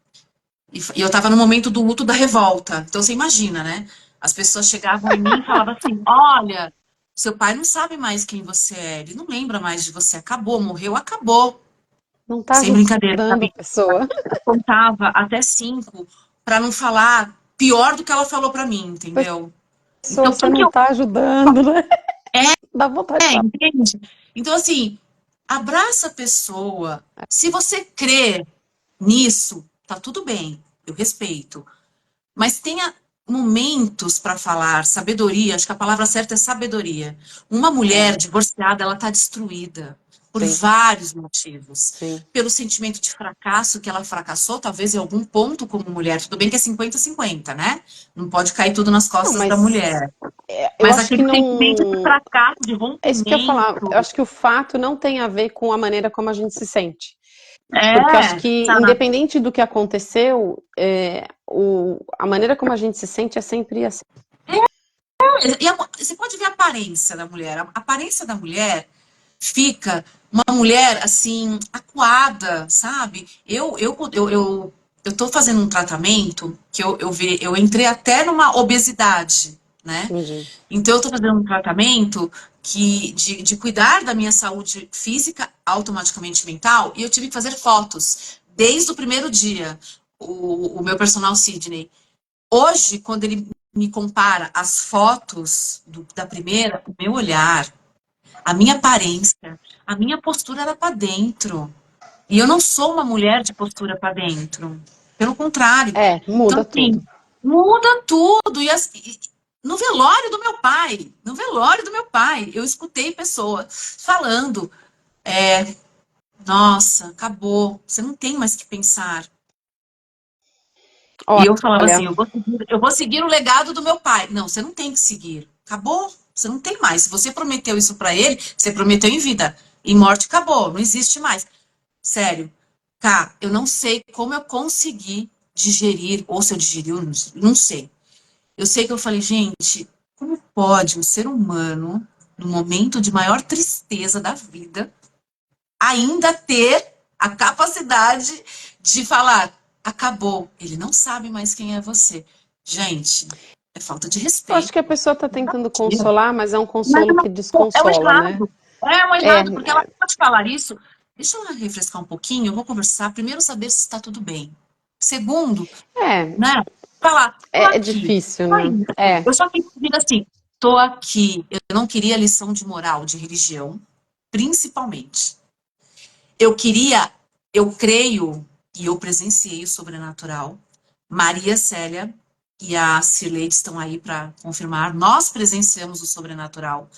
Speaker 2: e eu estava no momento do luto da revolta. Então, você imagina, né? As pessoas chegavam em mim e falavam assim: olha, seu pai não sabe mais quem você é, ele não lembra mais de você. Acabou, morreu, acabou.
Speaker 1: Não está
Speaker 2: Sem brincadeira,
Speaker 1: ajudando a
Speaker 2: sabe?
Speaker 1: pessoa.
Speaker 2: Eu contava até 5 para não falar pior do que ela falou para mim, entendeu?
Speaker 1: Pessoa,
Speaker 2: Então,
Speaker 1: você
Speaker 2: tudo que
Speaker 1: não
Speaker 2: eu.
Speaker 1: está ajudando, né?
Speaker 2: É,
Speaker 1: Dá vontade de falar.
Speaker 2: entende? Então, assim, abraça a pessoa. Se você crê nisso, tá tudo bem, eu respeito. Mas tenha momentos para falar, sabedoria, acho que a palavra certa é sabedoria. Uma mulher
Speaker 1: É,
Speaker 2: divorciada, ela está destruída por
Speaker 1: sim,
Speaker 2: vários motivos.
Speaker 1: sim.
Speaker 2: Pelo sentimento de fracasso que ela fracassou, talvez em algum ponto como mulher. Tudo bem que é 50-50, né? Não pode cair tudo nas
Speaker 1: Não,
Speaker 2: costas da
Speaker 1: mas
Speaker 2: mulher.
Speaker 1: eu
Speaker 2: Mas
Speaker 1: acho que
Speaker 2: aquele sentimento de
Speaker 1: não.
Speaker 2: fracasso, de
Speaker 1: É isso que eu ia falar. Eu
Speaker 2: rompimento,
Speaker 1: acho que o fato não tem a ver com a maneira como a gente se sente. Porque eu acho que,
Speaker 2: sabe?
Speaker 1: independente do que aconteceu, a maneira como a gente se sente é sempre assim.
Speaker 2: Você pode ver a aparência da mulher. A aparência da mulher fica uma mulher assim, acuada, sabe? Eu tô fazendo um tratamento que eu entrei até numa obesidade, né?
Speaker 1: Entendi.
Speaker 2: Então eu tô fazendo um tratamento de cuidar da minha saúde física, automaticamente mental, e eu tive que fazer fotos desde o primeiro dia. O meu personal Sidney. Hoje, quando ele me compara as fotos da primeira, o meu olhar, a minha aparência, a minha postura era para dentro. E eu não sou uma mulher de postura para dentro. Pelo contrário.
Speaker 1: É,
Speaker 2: Então,
Speaker 1: muda
Speaker 2: assim,
Speaker 1: tudo.
Speaker 2: muda tudo. No velório do meu pai, no velório do meu pai, eu escutei pessoas falando, nossa, acabou, você não tem mais que pensar. E eu falava assim,
Speaker 1: Olha,
Speaker 2: eu vou seguir o legado do meu pai. Não, você não tem que seguir. Acabou, você não tem mais. Se você prometeu isso para ele, você prometeu em vida. Em morte, acabou, não existe mais. Sério, cá, eu não sei como eu consegui digerir, ou se eu digeri, eu não sei. Eu sei que eu falei, gente, como pode um ser humano, no momento de maior tristeza da vida, ainda ter a capacidade de falar, acabou, ele não sabe mais quem é você. Gente, é falta de
Speaker 1: eu acho que a
Speaker 2: respeito.
Speaker 1: pessoa está tentando consolar, mas é um
Speaker 2: Mas
Speaker 1: consolo que
Speaker 2: é o
Speaker 1: desconsola, né?
Speaker 2: errado. É o
Speaker 1: É,
Speaker 2: errado, porque ela pode falar isso. Deixa eu refrescar um pouquinho, eu vou conversar. Primeiro, saber se está tudo bem. Segundo,
Speaker 1: é,
Speaker 2: né? Falar, tô
Speaker 1: é
Speaker 2: aqui.
Speaker 1: difícil,
Speaker 2: Só
Speaker 1: né?
Speaker 2: isso.
Speaker 1: É,
Speaker 2: Eu só queria dizer assim, tô aqui. Eu não queria lição de moral, de religião, principalmente. Eu queria, eu creio, e eu presenciei o sobrenatural. Maria Célia e a Cileide estão aí para confirmar. Nós presenciamos o sobrenatural.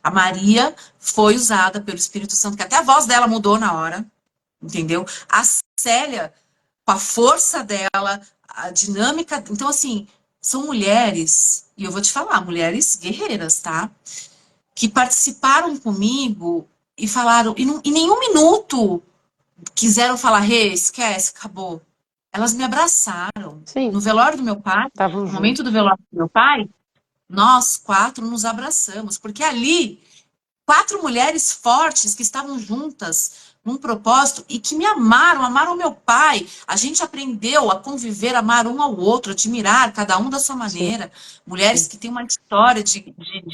Speaker 2: A Maria foi usada pelo Espírito Santo, que até a voz dela mudou na hora, entendeu? A Célia, com a força dela, a dinâmica. Então, assim, são mulheres, e eu vou te falar, mulheres guerreiras, tá? Que participaram comigo e falaram, e em nenhum minuto quiseram falar, Rê, esquece, acabou. Elas me abraçaram.
Speaker 1: sim,
Speaker 2: No velório do meu pai,
Speaker 1: estavam
Speaker 2: no momento do
Speaker 1: juntos.
Speaker 2: velório do meu pai, nós quatro nos abraçamos, porque ali, quatro mulheres fortes que estavam juntas num propósito e que me amaram, amaram meu pai. A gente aprendeu a conviver, amar um ao outro, admirar cada um da sua
Speaker 1: Sim,
Speaker 2: maneira. Mulheres que têm uma história de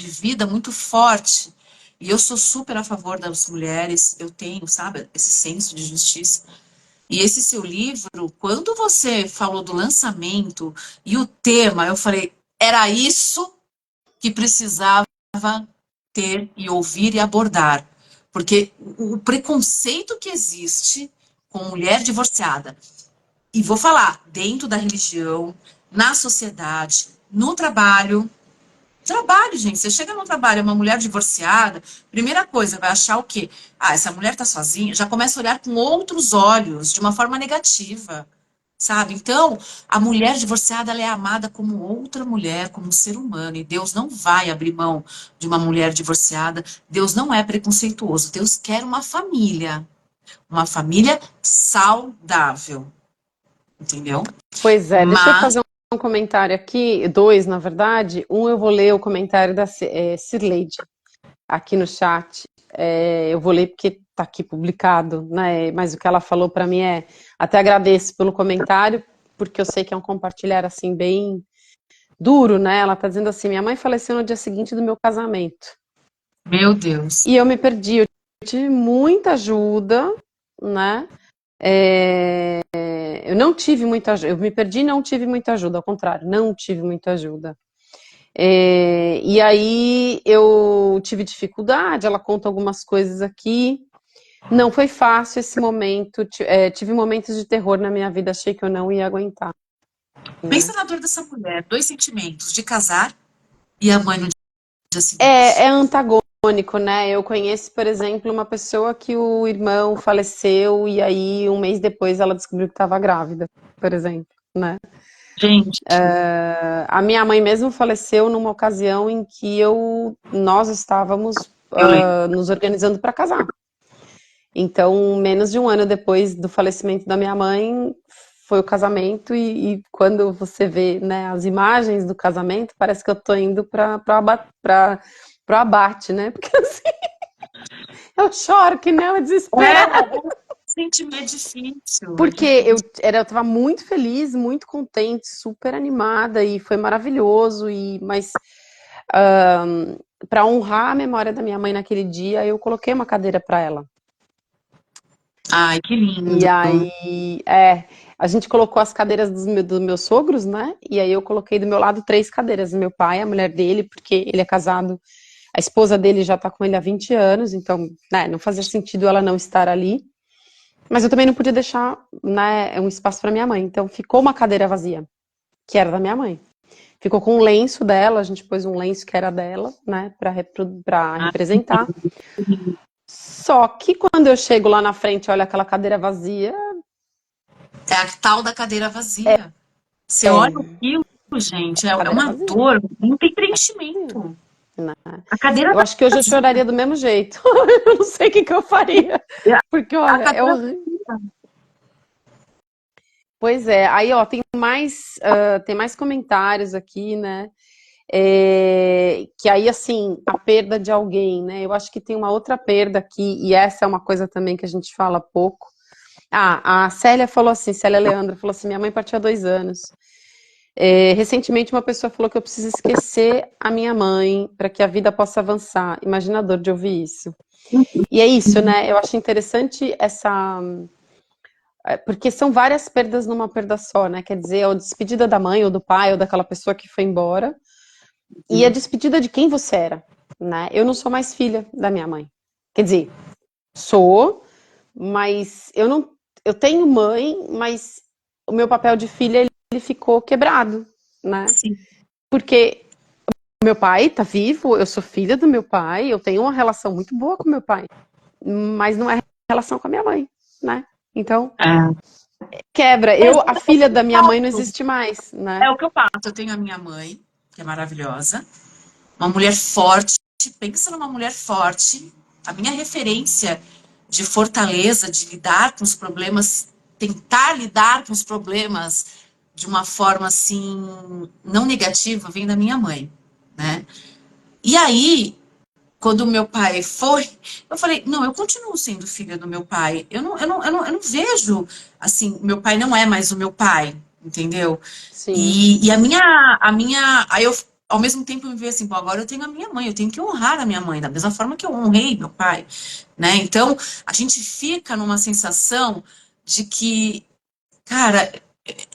Speaker 2: vida muito forte. E eu sou super a favor das mulheres, eu tenho, sabe, esse senso de justiça. E esse seu livro, quando você falou do lançamento e o tema, eu falei, era isso que precisava ter e ouvir e abordar. Porque o preconceito que existe com mulher divorciada, e vou falar, dentro da religião, na sociedade, no trabalho, trabalho, gente. Você chega no trabalho, é uma mulher divorciada, primeira coisa, vai achar o quê? Ah, essa mulher tá sozinha, já começa a olhar com outros olhos, de uma forma negativa, sabe? Então, a mulher divorciada, ela é amada como outra mulher, como um ser humano, e Deus não vai abrir mão de uma mulher divorciada. Deus não é preconceituoso. Deus quer uma família saudável, entendeu?
Speaker 1: pois é, deixa eu
Speaker 2: Mas,
Speaker 1: fazer um comentário aqui, dois, na verdade. Um, eu vou ler o comentário da Cirleide aqui no chat. Eu vou ler porque está aqui publicado, né? Mas o que ela falou para mim é, até agradeço pelo comentário, porque eu sei que é um compartilhar assim bem duro, né? Ela está dizendo assim: minha mãe faleceu no dia seguinte do meu casamento
Speaker 2: meu Deus.
Speaker 1: e eu me perdi. Eu tive muita ajuda, né? É, eu não tive muita ajuda, eu me perdi e não tive muita ajuda, ao contrário, não tive muita ajuda. E aí eu tive dificuldade, ela conta algumas coisas aqui. Não foi fácil esse momento, tive momentos de terror na minha vida, achei que eu não ia aguentar,
Speaker 2: Pensa
Speaker 1: né?
Speaker 2: na dor dessa mulher, dois sentimentos, de casar e a mãe no dia
Speaker 1: É
Speaker 2: seguinte.
Speaker 1: antagônico, né? Eu conheço, por exemplo, uma pessoa que o irmão faleceu e aí um mês depois ela descobriu que estava grávida, por exemplo, né?
Speaker 2: Gente,
Speaker 1: A minha mãe mesmo faleceu numa ocasião em que nós estávamos
Speaker 2: eu lembro.
Speaker 1: nos organizando para casar. Então, menos de um ano depois do falecimento da minha mãe, foi o casamento e quando você vê, né, as imagens do casamento, parece que eu tô indo para o abate, né? Porque assim, eu choro que nem uma desesperada.
Speaker 2: Sentimento é difícil, é
Speaker 1: Porque
Speaker 2: difícil.
Speaker 1: eu estava muito feliz, muito contente, super animada e foi maravilhoso. Mas para honrar a memória da minha mãe naquele dia, eu coloquei uma cadeira para ela.
Speaker 2: Ai, que
Speaker 1: E
Speaker 2: lindo.
Speaker 1: aí, A gente colocou as cadeiras dos meus sogros, né? E aí eu coloquei do meu lado 3 cadeiras. Meu pai, a mulher dele, porque ele é casado, a esposa dele já tá com ele há 20 anos, então, né, não fazia sentido ela não estar ali. Mas eu também não podia deixar, né, um espaço para minha mãe. Então ficou uma cadeira vazia, que era da minha mãe. Ficou com um lenço dela, a gente pôs um lenço que era dela, né, para
Speaker 2: Ah,
Speaker 1: representar. Só que quando eu chego lá na frente, olha aquela cadeira vazia,
Speaker 2: é a tal da cadeira vazia. Você olha
Speaker 1: é
Speaker 2: aquilo, gente, é
Speaker 1: cadeira
Speaker 2: uma
Speaker 1: vazia.
Speaker 2: dor, não tem
Speaker 1: Vazia,
Speaker 2: preenchimento.
Speaker 1: né?
Speaker 2: A cadeira
Speaker 1: Eu
Speaker 2: tá
Speaker 1: acho que hoje eu
Speaker 2: vazia.
Speaker 1: choraria do mesmo jeito. Eu não sei o que, que eu faria. Porque,
Speaker 2: A
Speaker 1: olha, é
Speaker 2: cadeira
Speaker 1: horrível. Pois é, aí ó, tem mais comentários aqui, né? Que aí, assim, a perda de alguém, né? Eu acho que tem uma outra perda aqui, e essa é uma coisa também que a gente fala pouco. Ah, a Célia falou assim, Célia Leandra falou assim, minha mãe partiu há 2 anos. Recentemente uma pessoa falou que eu preciso esquecer a minha mãe para que a vida possa avançar. Imagina a dor de ouvir isso. E é isso, né? Eu acho interessante porque são várias perdas numa perda só, né? Quer dizer, a despedida da mãe ou do pai ou daquela pessoa que foi embora e a despedida de quem você era, né? Eu não sou mais filha da minha mãe. Quer dizer, sou, mas eu não, eu tenho mãe, mas o meu papel de filha ele ficou quebrado, né?
Speaker 2: Sim.
Speaker 1: Porque meu pai tá vivo, eu sou filha do meu pai, eu tenho uma relação muito boa com meu pai, mas não é relação com a minha mãe, né? Então,
Speaker 2: É.
Speaker 1: quebra.
Speaker 2: É
Speaker 1: A filha da minha mãe não existe mais, né?
Speaker 2: é o que eu passo. Eu tenho a minha mãe, que é maravilhosa, uma mulher forte. Pensa numa mulher forte. A minha referência de fortaleza, de lidar com os problemas, tentar lidar com os problemas de uma forma assim, não negativa, vem da minha mãe, né? E aí, quando meu pai foi, eu falei, não, eu continuo sendo filha do meu pai. Eu não vejo, assim, meu pai não é mais o meu pai, entendeu?
Speaker 1: Sim,
Speaker 2: E aí eu, ao mesmo tempo, me vejo assim, bom, agora eu tenho a minha mãe, eu tenho que honrar a minha mãe, da mesma forma que eu honrei meu pai, né? Então, a gente fica numa sensação de que, cara,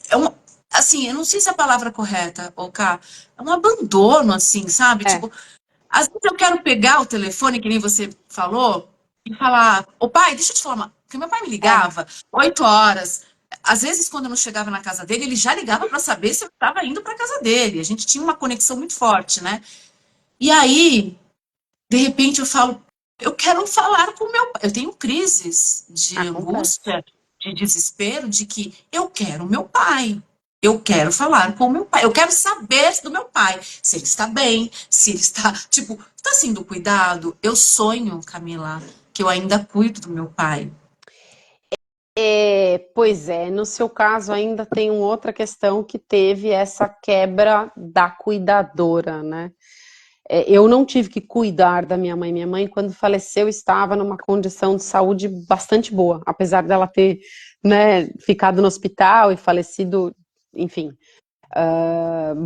Speaker 2: é um, assim, eu não sei se é a palavra correta, ô Ká, é um abandono, assim, sabe?
Speaker 1: é,
Speaker 2: Tipo, às vezes eu quero pegar o telefone, que nem você falou, e falar, ô pai, deixa eu te falar, porque meu pai me
Speaker 1: é.
Speaker 2: ligava 8 horas. Às vezes, quando eu não chegava na casa dele, ele já ligava para saber se eu estava indo para casa dele. A gente tinha uma conexão muito forte, né? E aí, de repente, eu falo, eu quero falar com o meu pai. Eu tenho crises de
Speaker 1: Acontece.
Speaker 2: angústia, de desespero, de que eu quero meu pai. Eu quero falar com o meu pai. Eu quero saber do meu pai. Se ele está bem, se ele está, tipo, está sendo cuidado. Eu sonho, Camila, que eu ainda cuido do meu pai.
Speaker 1: Pois é, no seu caso ainda tem uma outra questão que teve essa quebra da cuidadora, né? Eu não tive que cuidar da minha mãe. Minha mãe, quando faleceu, estava numa condição de saúde bastante boa, apesar dela ter, né, ficado no hospital e falecido, enfim.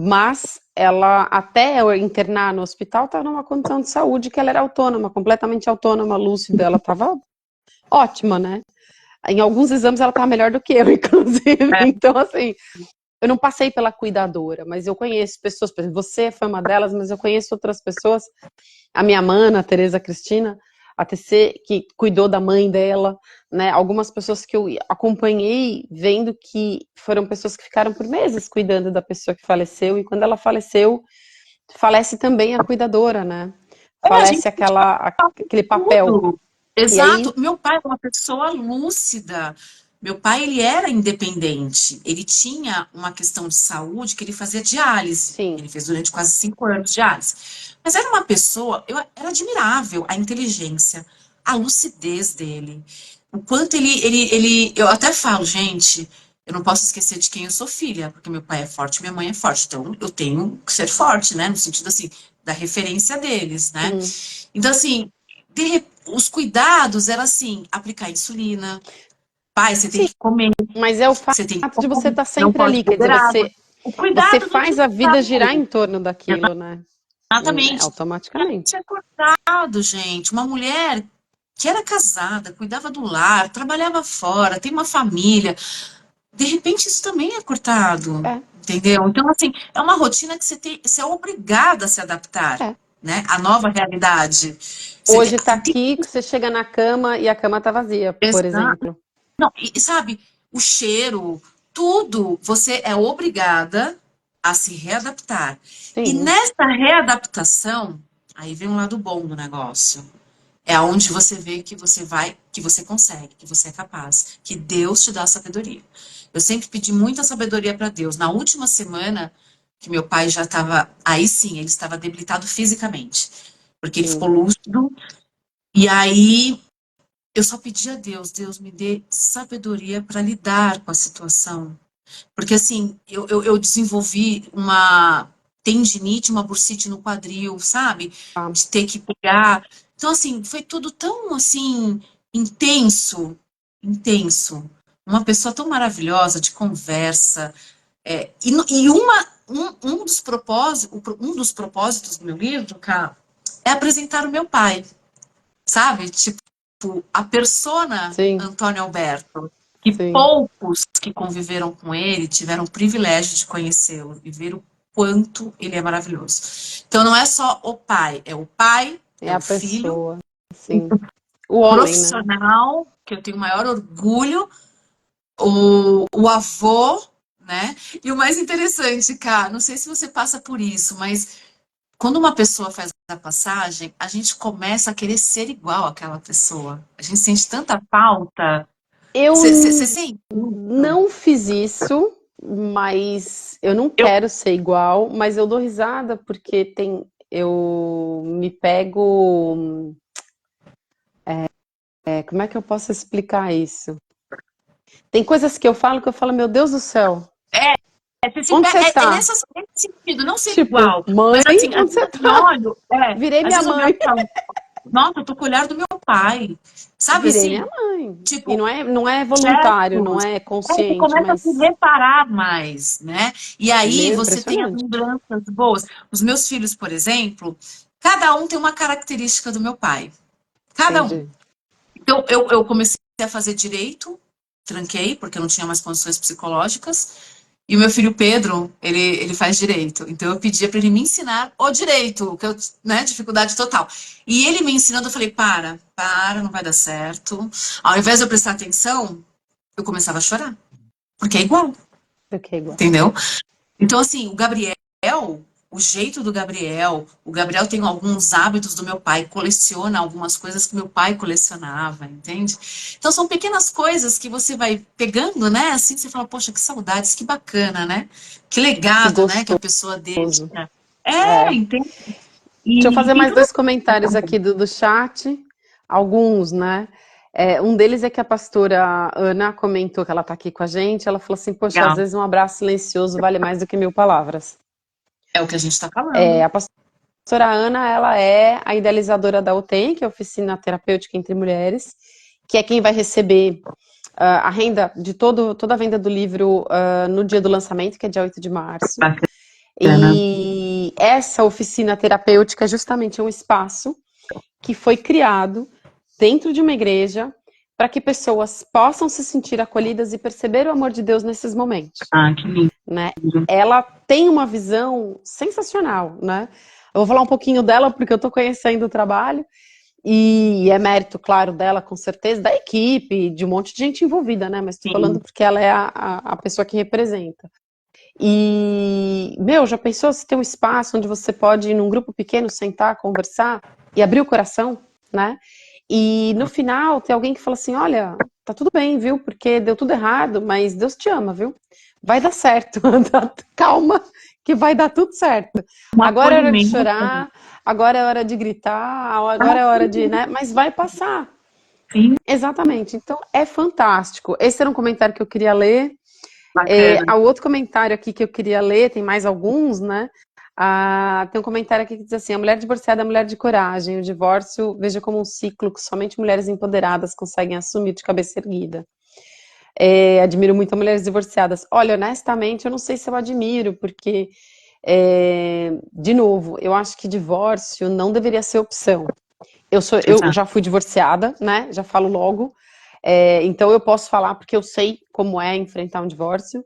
Speaker 1: Mas ela, até eu internar no hospital, estava numa condição de saúde que ela era autônoma, completamente autônoma, lúcida, ela estava ótima, né? Em alguns exames ela estava melhor do que eu, inclusive.
Speaker 2: É,
Speaker 1: Então, assim, eu não passei pela cuidadora, mas eu conheço pessoas, por exemplo, você foi uma delas, mas eu conheço outras pessoas, a minha mana, a Tereza Cristina, a TC, que cuidou da mãe dela, né? Algumas pessoas que eu acompanhei vendo que foram pessoas que ficaram por meses cuidando da pessoa que faleceu, e quando ela faleceu, falece também a cuidadora, né?
Speaker 2: a gente
Speaker 1: Falece aquele papel.
Speaker 2: tudo.
Speaker 1: E aí,
Speaker 2: Exato. Meu pai é uma pessoa lúcida. Meu pai, ele era independente. Ele tinha uma questão de saúde que ele fazia diálise.
Speaker 1: sim,
Speaker 2: Ele fez durante quase 5 anos diálise. Mas era uma pessoa, era admirável a inteligência, a lucidez dele. O quanto eu até falo, gente, eu não posso esquecer de quem eu sou filha, porque meu pai é forte, minha mãe é forte. Então, eu tenho que ser forte, né? No sentido, assim, da referência deles, né?
Speaker 1: sim.
Speaker 2: Então, assim, os cuidados era assim, aplicar insulina. Pai, você tem
Speaker 1: Sim,
Speaker 2: que comer,
Speaker 1: mas é o
Speaker 2: você tem que
Speaker 1: fato de você
Speaker 2: comer,
Speaker 1: estar
Speaker 2: não
Speaker 1: sempre
Speaker 2: pode
Speaker 1: ali, quer dizer,
Speaker 2: beber água. O
Speaker 1: você
Speaker 2: cuidado do
Speaker 1: faz a vida girar
Speaker 2: diário.
Speaker 1: em torno daquilo, né?
Speaker 2: Exatamente. A gente
Speaker 1: Automaticamente.
Speaker 2: é cortado, gente. Uma mulher que era casada, cuidava do lar, trabalhava fora, tem uma família. de repente isso também é cortado,
Speaker 1: É,
Speaker 2: entendeu? Então, assim, é uma rotina que você é obrigada a se adaptar,
Speaker 1: é.
Speaker 2: né? À nova realidade. Você
Speaker 1: Hoje tá
Speaker 2: tem
Speaker 1: aqui, você chega na cama e a cama tá vazia, por exemplo.
Speaker 2: não, e sabe, o cheiro, tudo, você é obrigada a se readaptar. E
Speaker 1: Sim,
Speaker 2: nessa readaptação, aí vem um lado bom do negócio. É onde você vê que você vai, que você consegue, que você é capaz, que Deus te dá sabedoria. Eu sempre pedi muita sabedoria para Deus. Na última semana, que meu pai já estava, aí sim, ele estava debilitado fisicamente, porque ele ficou
Speaker 1: sim.
Speaker 2: lúcido. E aí eu só pedi a Deus, Deus me dê sabedoria para lidar com a situação. Porque assim, eu desenvolvi uma tendinite, uma bursite no quadril, sabe?
Speaker 1: Tá.
Speaker 2: De ter que pegar. Então, assim, foi tudo tão assim, intenso, intenso. Uma pessoa tão maravilhosa de conversa. Um dos propósitos do meu livro, cara, é apresentar o meu pai, sabe? Tipo, a persona
Speaker 1: Sim,
Speaker 2: Antônio Alberto, que
Speaker 1: sim.
Speaker 2: poucos que conviveram com ele tiveram o privilégio de conhecê-lo e ver o quanto ele é maravilhoso. Então não é só o pai,
Speaker 1: É
Speaker 2: é
Speaker 1: a
Speaker 2: o filho,
Speaker 1: pessoa,
Speaker 2: o
Speaker 1: sim. O homem, né?
Speaker 2: profissional, que eu tenho o maior orgulho, o avô, né? E o mais interessante, cara, não sei se você passa por isso, mas quando uma pessoa faz a passagem, a gente começa a querer ser igual àquela pessoa. A gente sente tanta falta.
Speaker 1: Eu
Speaker 2: Você sente isso?
Speaker 1: não fiz isso, mas eu não
Speaker 2: Eu,
Speaker 1: quero ser igual, mas eu dou risada porque eu me pego, como é que eu posso explicar isso? Tem coisas que eu falo, meu Deus do céu, onde você tá?
Speaker 2: nesse sentido, não ser
Speaker 1: Tipo,
Speaker 2: igual.
Speaker 1: mãe,
Speaker 2: Mas assim, às
Speaker 1: onde
Speaker 2: vezes
Speaker 1: você
Speaker 2: eu me
Speaker 1: tá?
Speaker 2: olho,
Speaker 1: Virei
Speaker 2: às
Speaker 1: minha
Speaker 2: vezes eu me olho
Speaker 1: mãe.
Speaker 2: e falo, nossa, eu tô com o olhar do meu pai. Sabe
Speaker 1: Virei minha
Speaker 2: assim?
Speaker 1: mãe. E
Speaker 2: Tipo,
Speaker 1: não é voluntário, não
Speaker 2: gestos.
Speaker 1: é
Speaker 2: Você
Speaker 1: consciente,
Speaker 2: começa a se
Speaker 1: mas
Speaker 2: reparar mais, né? E aí
Speaker 1: meu,
Speaker 2: você tem as
Speaker 1: impressionante.
Speaker 2: lembranças boas. Os meus filhos, por exemplo, cada um tem uma característica do meu pai. Cada um.
Speaker 1: Entendi.
Speaker 2: Então, eu comecei a fazer direito, tranquei, porque eu não tinha mais condições psicológicas. E o meu filho Pedro, ele faz direito. Então, eu pedia para ele me ensinar o direito, que eu, né, dificuldade total. E ele me ensinando, eu falei: não vai dar certo. Ao invés de eu prestar atenção, eu começava a chorar, porque é igual,
Speaker 1: Ok, igual.
Speaker 2: entendeu? Então, assim, o jeito do Gabriel, o Gabriel tem alguns hábitos do meu pai, coleciona algumas coisas que meu pai colecionava, entende? Então, são pequenas coisas que você vai pegando, né? Assim, você fala, poxa, que saudades, que bacana, né? Que
Speaker 1: Que
Speaker 2: legado, né, que a
Speaker 1: gostoso.
Speaker 2: pessoa deixa.
Speaker 1: É.
Speaker 2: Entende?
Speaker 1: Deixa eu
Speaker 2: E
Speaker 1: fazer
Speaker 2: tem
Speaker 1: mais
Speaker 2: tudo a
Speaker 1: dois comentários
Speaker 2: ver.
Speaker 1: aqui do chat. Alguns, né? Um deles é que a pastora Ana comentou que ela está aqui com a gente. Ela falou assim: poxa, às
Speaker 2: Legal.
Speaker 1: vezes um abraço silencioso vale mais do que mil palavras.
Speaker 2: É o que a gente está falando.
Speaker 1: A pastora Ana, ela é a idealizadora da UTEM, que é a Oficina Terapêutica entre Mulheres, que é quem vai receber a renda de toda a venda do livro no dia do lançamento, que é dia 8 de março.
Speaker 2: Bacana.
Speaker 1: E essa oficina terapêutica é justamente um espaço que foi criado dentro de uma igreja para que pessoas possam se sentir acolhidas e perceber o amor de Deus nesses momentos,
Speaker 2: Ah, que lindo.
Speaker 1: né? Ela tem uma visão sensacional, né? Eu vou falar um pouquinho dela porque eu estou conhecendo o trabalho e é mérito, claro, dela, com certeza, da equipe, de um monte de gente envolvida, né? Mas estou falando
Speaker 2: Sim.
Speaker 1: porque ela é a pessoa que representa. E, meu, já pensou se tem um espaço onde você pode ir num grupo pequeno, sentar, conversar e abrir o coração, né? E no final tem alguém que fala assim: olha, tá tudo bem, viu? Porque deu tudo errado, mas Deus te ama, viu? Vai dar certo, calma, que vai dar tudo certo.
Speaker 2: Um
Speaker 1: Agora é hora de
Speaker 2: acolhimento.
Speaker 1: chorar, agora é hora de gritar, agora
Speaker 2: Ah,
Speaker 1: é hora de, né? Mas vai passar.
Speaker 2: sim,
Speaker 1: Exatamente. Então é fantástico. Esse era um comentário que eu queria ler.
Speaker 2: bacana.
Speaker 1: Há outro comentário aqui que eu queria ler, tem mais alguns, né? Tem um comentário aqui que diz assim: a mulher divorciada é a mulher de coragem. O divórcio, veja como um ciclo que somente mulheres empoderadas conseguem assumir de cabeça erguida. Admiro muito mulheres divorciadas. Olha, honestamente, eu não sei se eu admiro, porque, de novo, eu acho que divórcio não deveria ser opção. Eu
Speaker 2: Exato.
Speaker 1: já fui divorciada, né? Já falo logo. Então eu posso falar porque eu sei como é enfrentar um divórcio.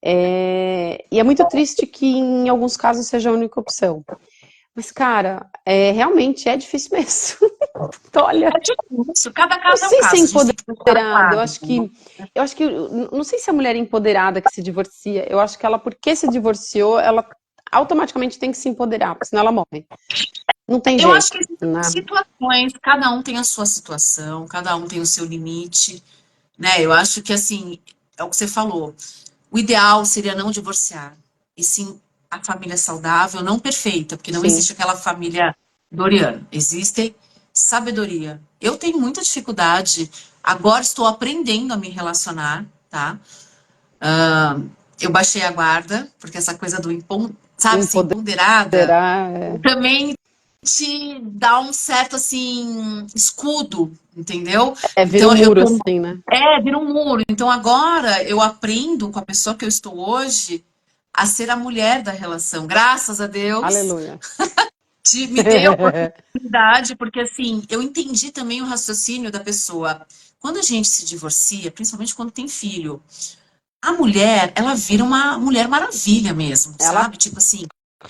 Speaker 1: E é muito triste que em alguns casos seja a única opção. Mas, cara, realmente é difícil mesmo. Então, olha,
Speaker 2: É difícil, cada
Speaker 1: não
Speaker 2: caso é um
Speaker 1: sei se é
Speaker 2: caso, a gente tem que deixar
Speaker 1: empoderada.
Speaker 2: claro.
Speaker 1: Eu acho que, não sei se a mulher empoderada que se divorcia. Eu acho que ela, porque se divorciou, ela automaticamente tem que se empoderar, porque senão ela morre. Não tem
Speaker 2: Eu acho
Speaker 1: jeito,
Speaker 2: que existem
Speaker 1: né?
Speaker 2: situações, cada um tem a sua situação, cada um tem o seu limite, né? Eu acho que, assim, é o que você falou. O ideal seria não divorciar, e sim a família saudável, não perfeita, porque não
Speaker 1: Sim,
Speaker 2: existe aquela família Doriana, existe sabedoria. Eu tenho muita dificuldade, agora estou aprendendo a me relacionar, tá? Eu baixei a guarda, porque essa coisa do, sabe, ser empoderada,
Speaker 1: empoderar.
Speaker 2: também te dá um certo, assim, escudo, entendeu?
Speaker 1: Vira um
Speaker 2: Então,
Speaker 1: muro assim, né?
Speaker 2: vira um muro. Então, agora eu aprendo com a pessoa que eu estou hoje a ser a mulher da relação. Graças a Deus,
Speaker 1: Aleluia.
Speaker 2: me deu a oportunidade, porque, assim, eu entendi também o raciocínio da pessoa. Quando a gente se divorcia, principalmente quando tem filho, a mulher, ela vira uma mulher maravilha mesmo,
Speaker 1: Ela,
Speaker 2: sabe? Tipo assim,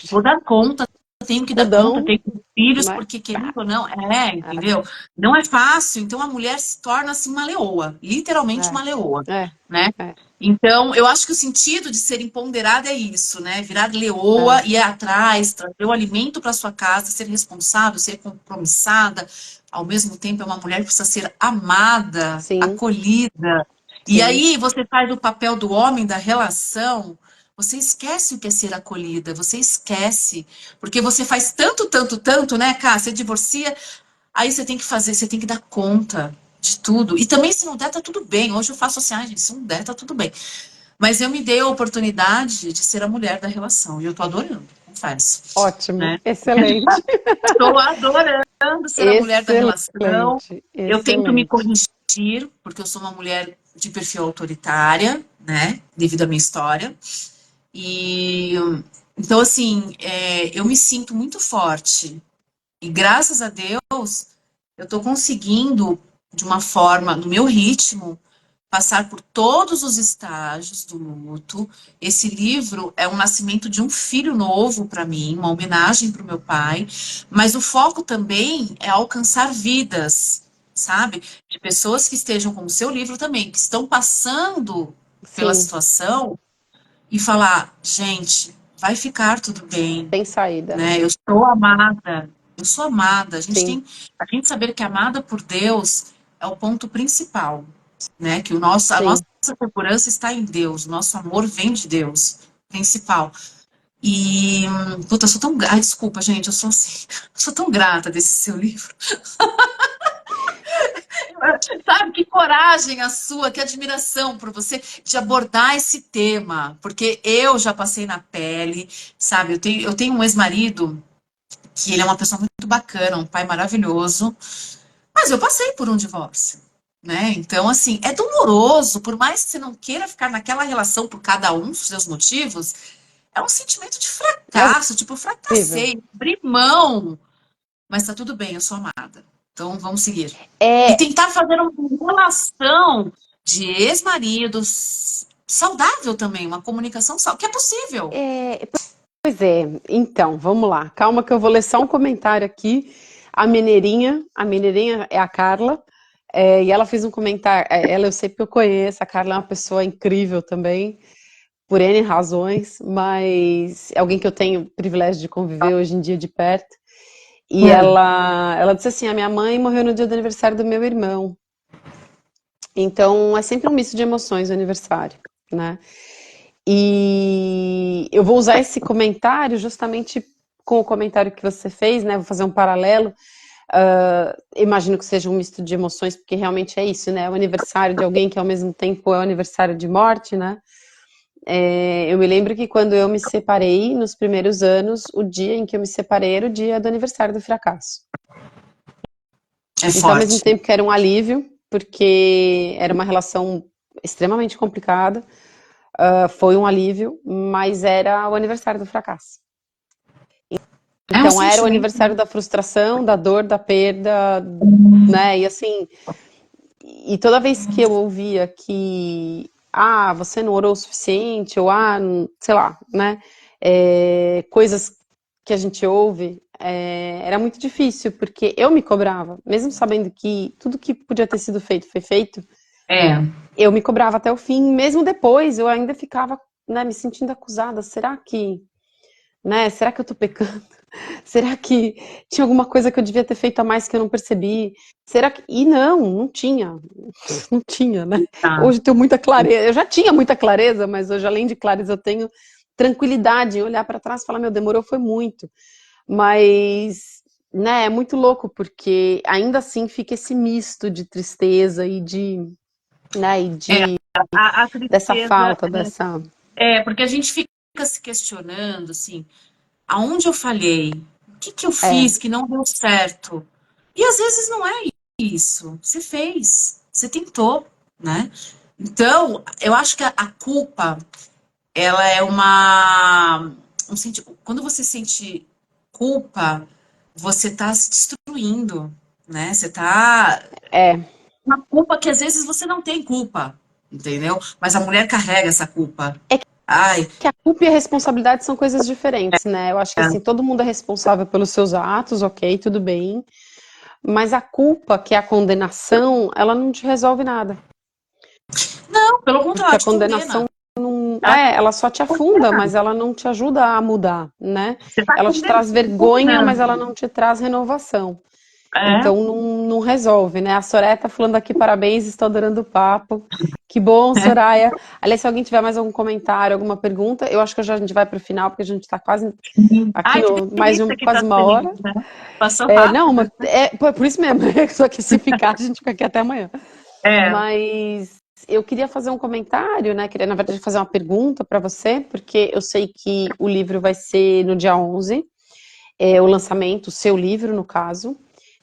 Speaker 2: vou dar conta, tenho que dar conta,
Speaker 1: escudão,
Speaker 2: tenho filhos,
Speaker 1: né?
Speaker 2: porque
Speaker 1: Pá.
Speaker 2: querendo ou não, entendeu? Não é fácil, então a mulher se torna assim uma leoa, literalmente uma leoa,
Speaker 1: É, é,
Speaker 2: né?
Speaker 1: é,
Speaker 2: Então, eu acho que o sentido de ser empoderada é isso, né? Virar leoa,
Speaker 1: é.
Speaker 2: ir atrás, trazer o alimento para sua casa, ser responsável, ser compromissada. Ao mesmo tempo, é uma mulher que precisa ser amada,
Speaker 1: Sim,
Speaker 2: acolhida. E
Speaker 1: sim.
Speaker 2: aí, você faz o papel do homem da relação, você esquece o que é ser acolhida, você esquece. Porque você faz tanto, tanto, tanto, né, Cá? Você divorcia, aí você tem que fazer, você tem que dar conta de tudo. E também, se não der, tá tudo bem. Hoje eu faço assim, gente, se não der, tá tudo bem. Mas eu me dei a oportunidade de ser a mulher da relação. E eu tô adorando, confesso.
Speaker 1: Ótimo,
Speaker 2: Né?
Speaker 1: excelente.
Speaker 2: Estou adorando ser a mulher da relação.
Speaker 1: Excelente,
Speaker 2: Eu tento me
Speaker 1: excelente.
Speaker 2: corrigir, porque eu sou uma mulher de perfil autoritária, né? Devido à minha história. E então, assim, eu me sinto muito forte. E graças a Deus, eu estou conseguindo, de uma forma, no meu ritmo, passar por todos os estágios do luto. Esse livro é um nascimento de um filho novo para mim, uma homenagem para o meu pai, mas o foco também é alcançar vidas, sabe? De pessoas que estejam, como o seu livro também, que estão passando pela
Speaker 1: Sim,
Speaker 2: situação e falar, gente, vai ficar tudo bem,
Speaker 1: tem saída, né?
Speaker 2: né? Eu sou amada, eu sou amada.
Speaker 1: Sim,
Speaker 2: A gente saber que é amada por Deus é o ponto principal, né? Que a nossa
Speaker 1: sim.
Speaker 2: segurança está em Deus, o nosso amor vem de Deus, principal. E, puta, eu sou tão, ai, desculpa, gente, eu sou assim, eu sou tão grata desse seu livro. Sabe, que coragem a sua, que admiração por você de abordar esse tema, porque eu já passei na pele, sabe? Eu tenho um ex-marido que ele é uma pessoa muito bacana, um pai maravilhoso, mas eu passei por um divórcio, né? Então, assim, é doloroso, por mais que você não queira ficar naquela relação por cada um dos seus motivos, é um sentimento de
Speaker 1: É
Speaker 2: fracasso, tipo, eu
Speaker 1: horrível.
Speaker 2: fracassei, abri mão, mas tá tudo bem, eu sou amada. Então, vamos seguir. E
Speaker 1: É,
Speaker 2: tentar fazer uma relação de ex-maridos saudável também, uma comunicação saudável, que é possível.
Speaker 1: pois é, então, vamos lá. Calma que eu vou ler só um comentário aqui. A Mineirinha é a Carla, e ela fez um comentário. Ela eu sei porque eu conheço, a Carla é uma pessoa incrível também, por N razões, mas é alguém que eu tenho o privilégio de conviver hoje em dia de perto. E ela disse assim: a minha mãe morreu no dia do aniversário do meu irmão. Então é sempre um misto de emoções o aniversário, né? E eu vou usar esse comentário justamente com o comentário que você fez, né? Vou fazer um paralelo. Imagino que seja um misto de emoções, porque realmente é isso, né? É o aniversário de alguém que ao mesmo tempo é o aniversário de morte, né? Eu me lembro que quando eu me separei, nos primeiros anos, o dia em que eu me separei era o dia do aniversário do fracasso.
Speaker 2: É
Speaker 1: Então, ao mesmo
Speaker 2: forte.
Speaker 1: tempo que era um alívio, porque era uma relação extremamente complicada, foi um alívio, mas era o aniversário do fracasso.
Speaker 2: É um
Speaker 1: Então, era o
Speaker 2: sentimento.
Speaker 1: aniversário da frustração, da dor, da perda, né? E assim, E toda vez que eu ouvia que, você não orou o suficiente, ou, sei lá, né? Coisas que a gente ouve, era muito difícil, porque eu me cobrava, mesmo sabendo que tudo que podia ter sido feito foi feito,
Speaker 2: É,
Speaker 1: eu me cobrava até o fim, mesmo depois, eu ainda ficava, né, me sentindo acusada. Será que eu tô pecando? Será que tinha alguma coisa que eu devia ter feito a mais que eu não percebi? Será que. E não tinha. Não tinha, né?
Speaker 2: tá.
Speaker 1: Hoje eu tenho muita clareza. Eu já tinha muita clareza, mas hoje, além de clareza, eu tenho tranquilidade em olhar para trás e falar: meu, demorou, foi muito. Mas, né, é muito louco, porque ainda assim fica esse misto de tristeza e né,
Speaker 2: É, a
Speaker 1: dessa
Speaker 2: tristeza,
Speaker 1: falta, dessa.
Speaker 2: porque a gente fica se questionando, assim, aonde eu falhei? O que que eu
Speaker 1: É,
Speaker 2: fiz que não deu certo? E às vezes não é isso. Você fez, você tentou, né? Então, eu acho que a culpa, ela é quando você sente culpa, você está se destruindo, né? Você está
Speaker 1: é.
Speaker 2: uma culpa que às vezes você não tem culpa, entendeu? Mas a mulher carrega essa culpa.
Speaker 1: É
Speaker 2: Ai,
Speaker 1: que a culpa e a responsabilidade são coisas diferentes, né? Eu acho que assim, todo mundo é responsável pelos seus atos, ok, tudo bem. Mas a culpa, que é a condenação, ela não te resolve nada.
Speaker 2: não, pelo
Speaker 1: Porque
Speaker 2: contrário,
Speaker 1: a
Speaker 2: te condena.
Speaker 1: condenação não.
Speaker 2: Ela te
Speaker 1: Ela só te afunda,
Speaker 2: condena.
Speaker 1: mas ela não te ajuda a mudar, né?
Speaker 2: Você está
Speaker 1: Ela te traz vergonha, mas ela
Speaker 2: condenando.
Speaker 1: não te traz renovação.
Speaker 2: É,
Speaker 1: Então não resolve, né? A Soraya tá falando aqui, parabéns, estou adorando o papo. Que bom,
Speaker 2: é.
Speaker 1: Soraya. Aliás, se alguém tiver mais algum comentário, alguma pergunta, eu acho que a gente vai para o final, porque a gente está quase aqui
Speaker 2: Ai, que
Speaker 1: no mais de
Speaker 2: delícia que
Speaker 1: quase
Speaker 2: está
Speaker 1: uma
Speaker 2: sendo,
Speaker 1: hora.
Speaker 2: né? Passou
Speaker 1: Não,
Speaker 2: rápido.
Speaker 1: por isso mesmo, só que se ficar, a gente fica aqui até amanhã.
Speaker 2: É,
Speaker 1: Mas eu queria fazer um comentário, né? Queria, na verdade, fazer uma pergunta para você, porque eu sei que o livro vai ser no dia 11, o lançamento, o seu livro, no caso.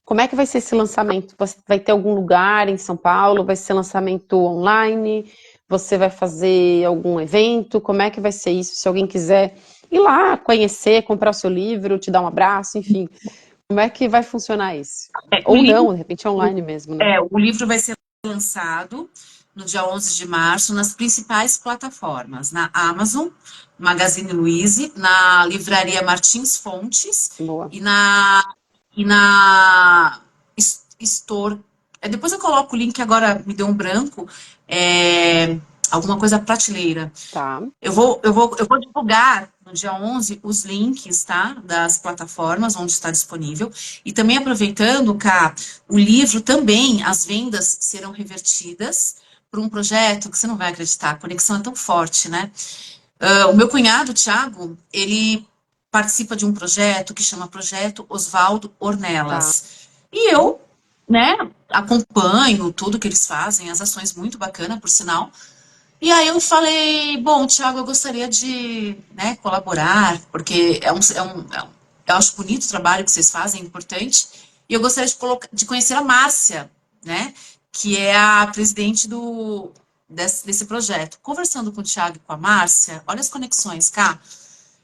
Speaker 1: Como é que vai ser esse lançamento? Você vai ter algum lugar em São Paulo? Vai ser lançamento online? Você vai fazer algum evento? Como é que vai ser isso? Se alguém quiser ir lá conhecer, comprar o seu livro, te dar um abraço, enfim. Como é que vai funcionar isso?
Speaker 2: o
Speaker 1: Ou
Speaker 2: livro,
Speaker 1: não, de repente online mesmo, né?
Speaker 2: o livro vai ser lançado no dia 11 de março nas principais plataformas, na Amazon, Magazine Luiza, na livraria Martins Fontes
Speaker 1: Boa.
Speaker 2: e na Store. Depois eu coloco o link, agora me deu um branco, alguma coisa prateleira.
Speaker 1: Tá.
Speaker 2: Eu vou divulgar no dia 11 os links, tá? Das plataformas onde está disponível. E também aproveitando, Cá, o livro também, as vendas serão revertidas para um projeto que você não vai acreditar, a conexão é tão forte, né? O meu cunhado, o Thiago, ele participa de um projeto que chama Projeto Oswaldo
Speaker 1: Tá.
Speaker 2: Ornelas. E eu, né, acompanho tudo que eles fazem, as ações muito bacana, por sinal. E aí eu falei, bom, Thiago, eu gostaria de, né, colaborar, porque eu acho bonito o trabalho que vocês fazem, é importante, e eu gostaria de conhecer a Márcia, né, que é a presidente desse projeto. Conversando com o Thiago e com a Márcia, olha as conexões, cá.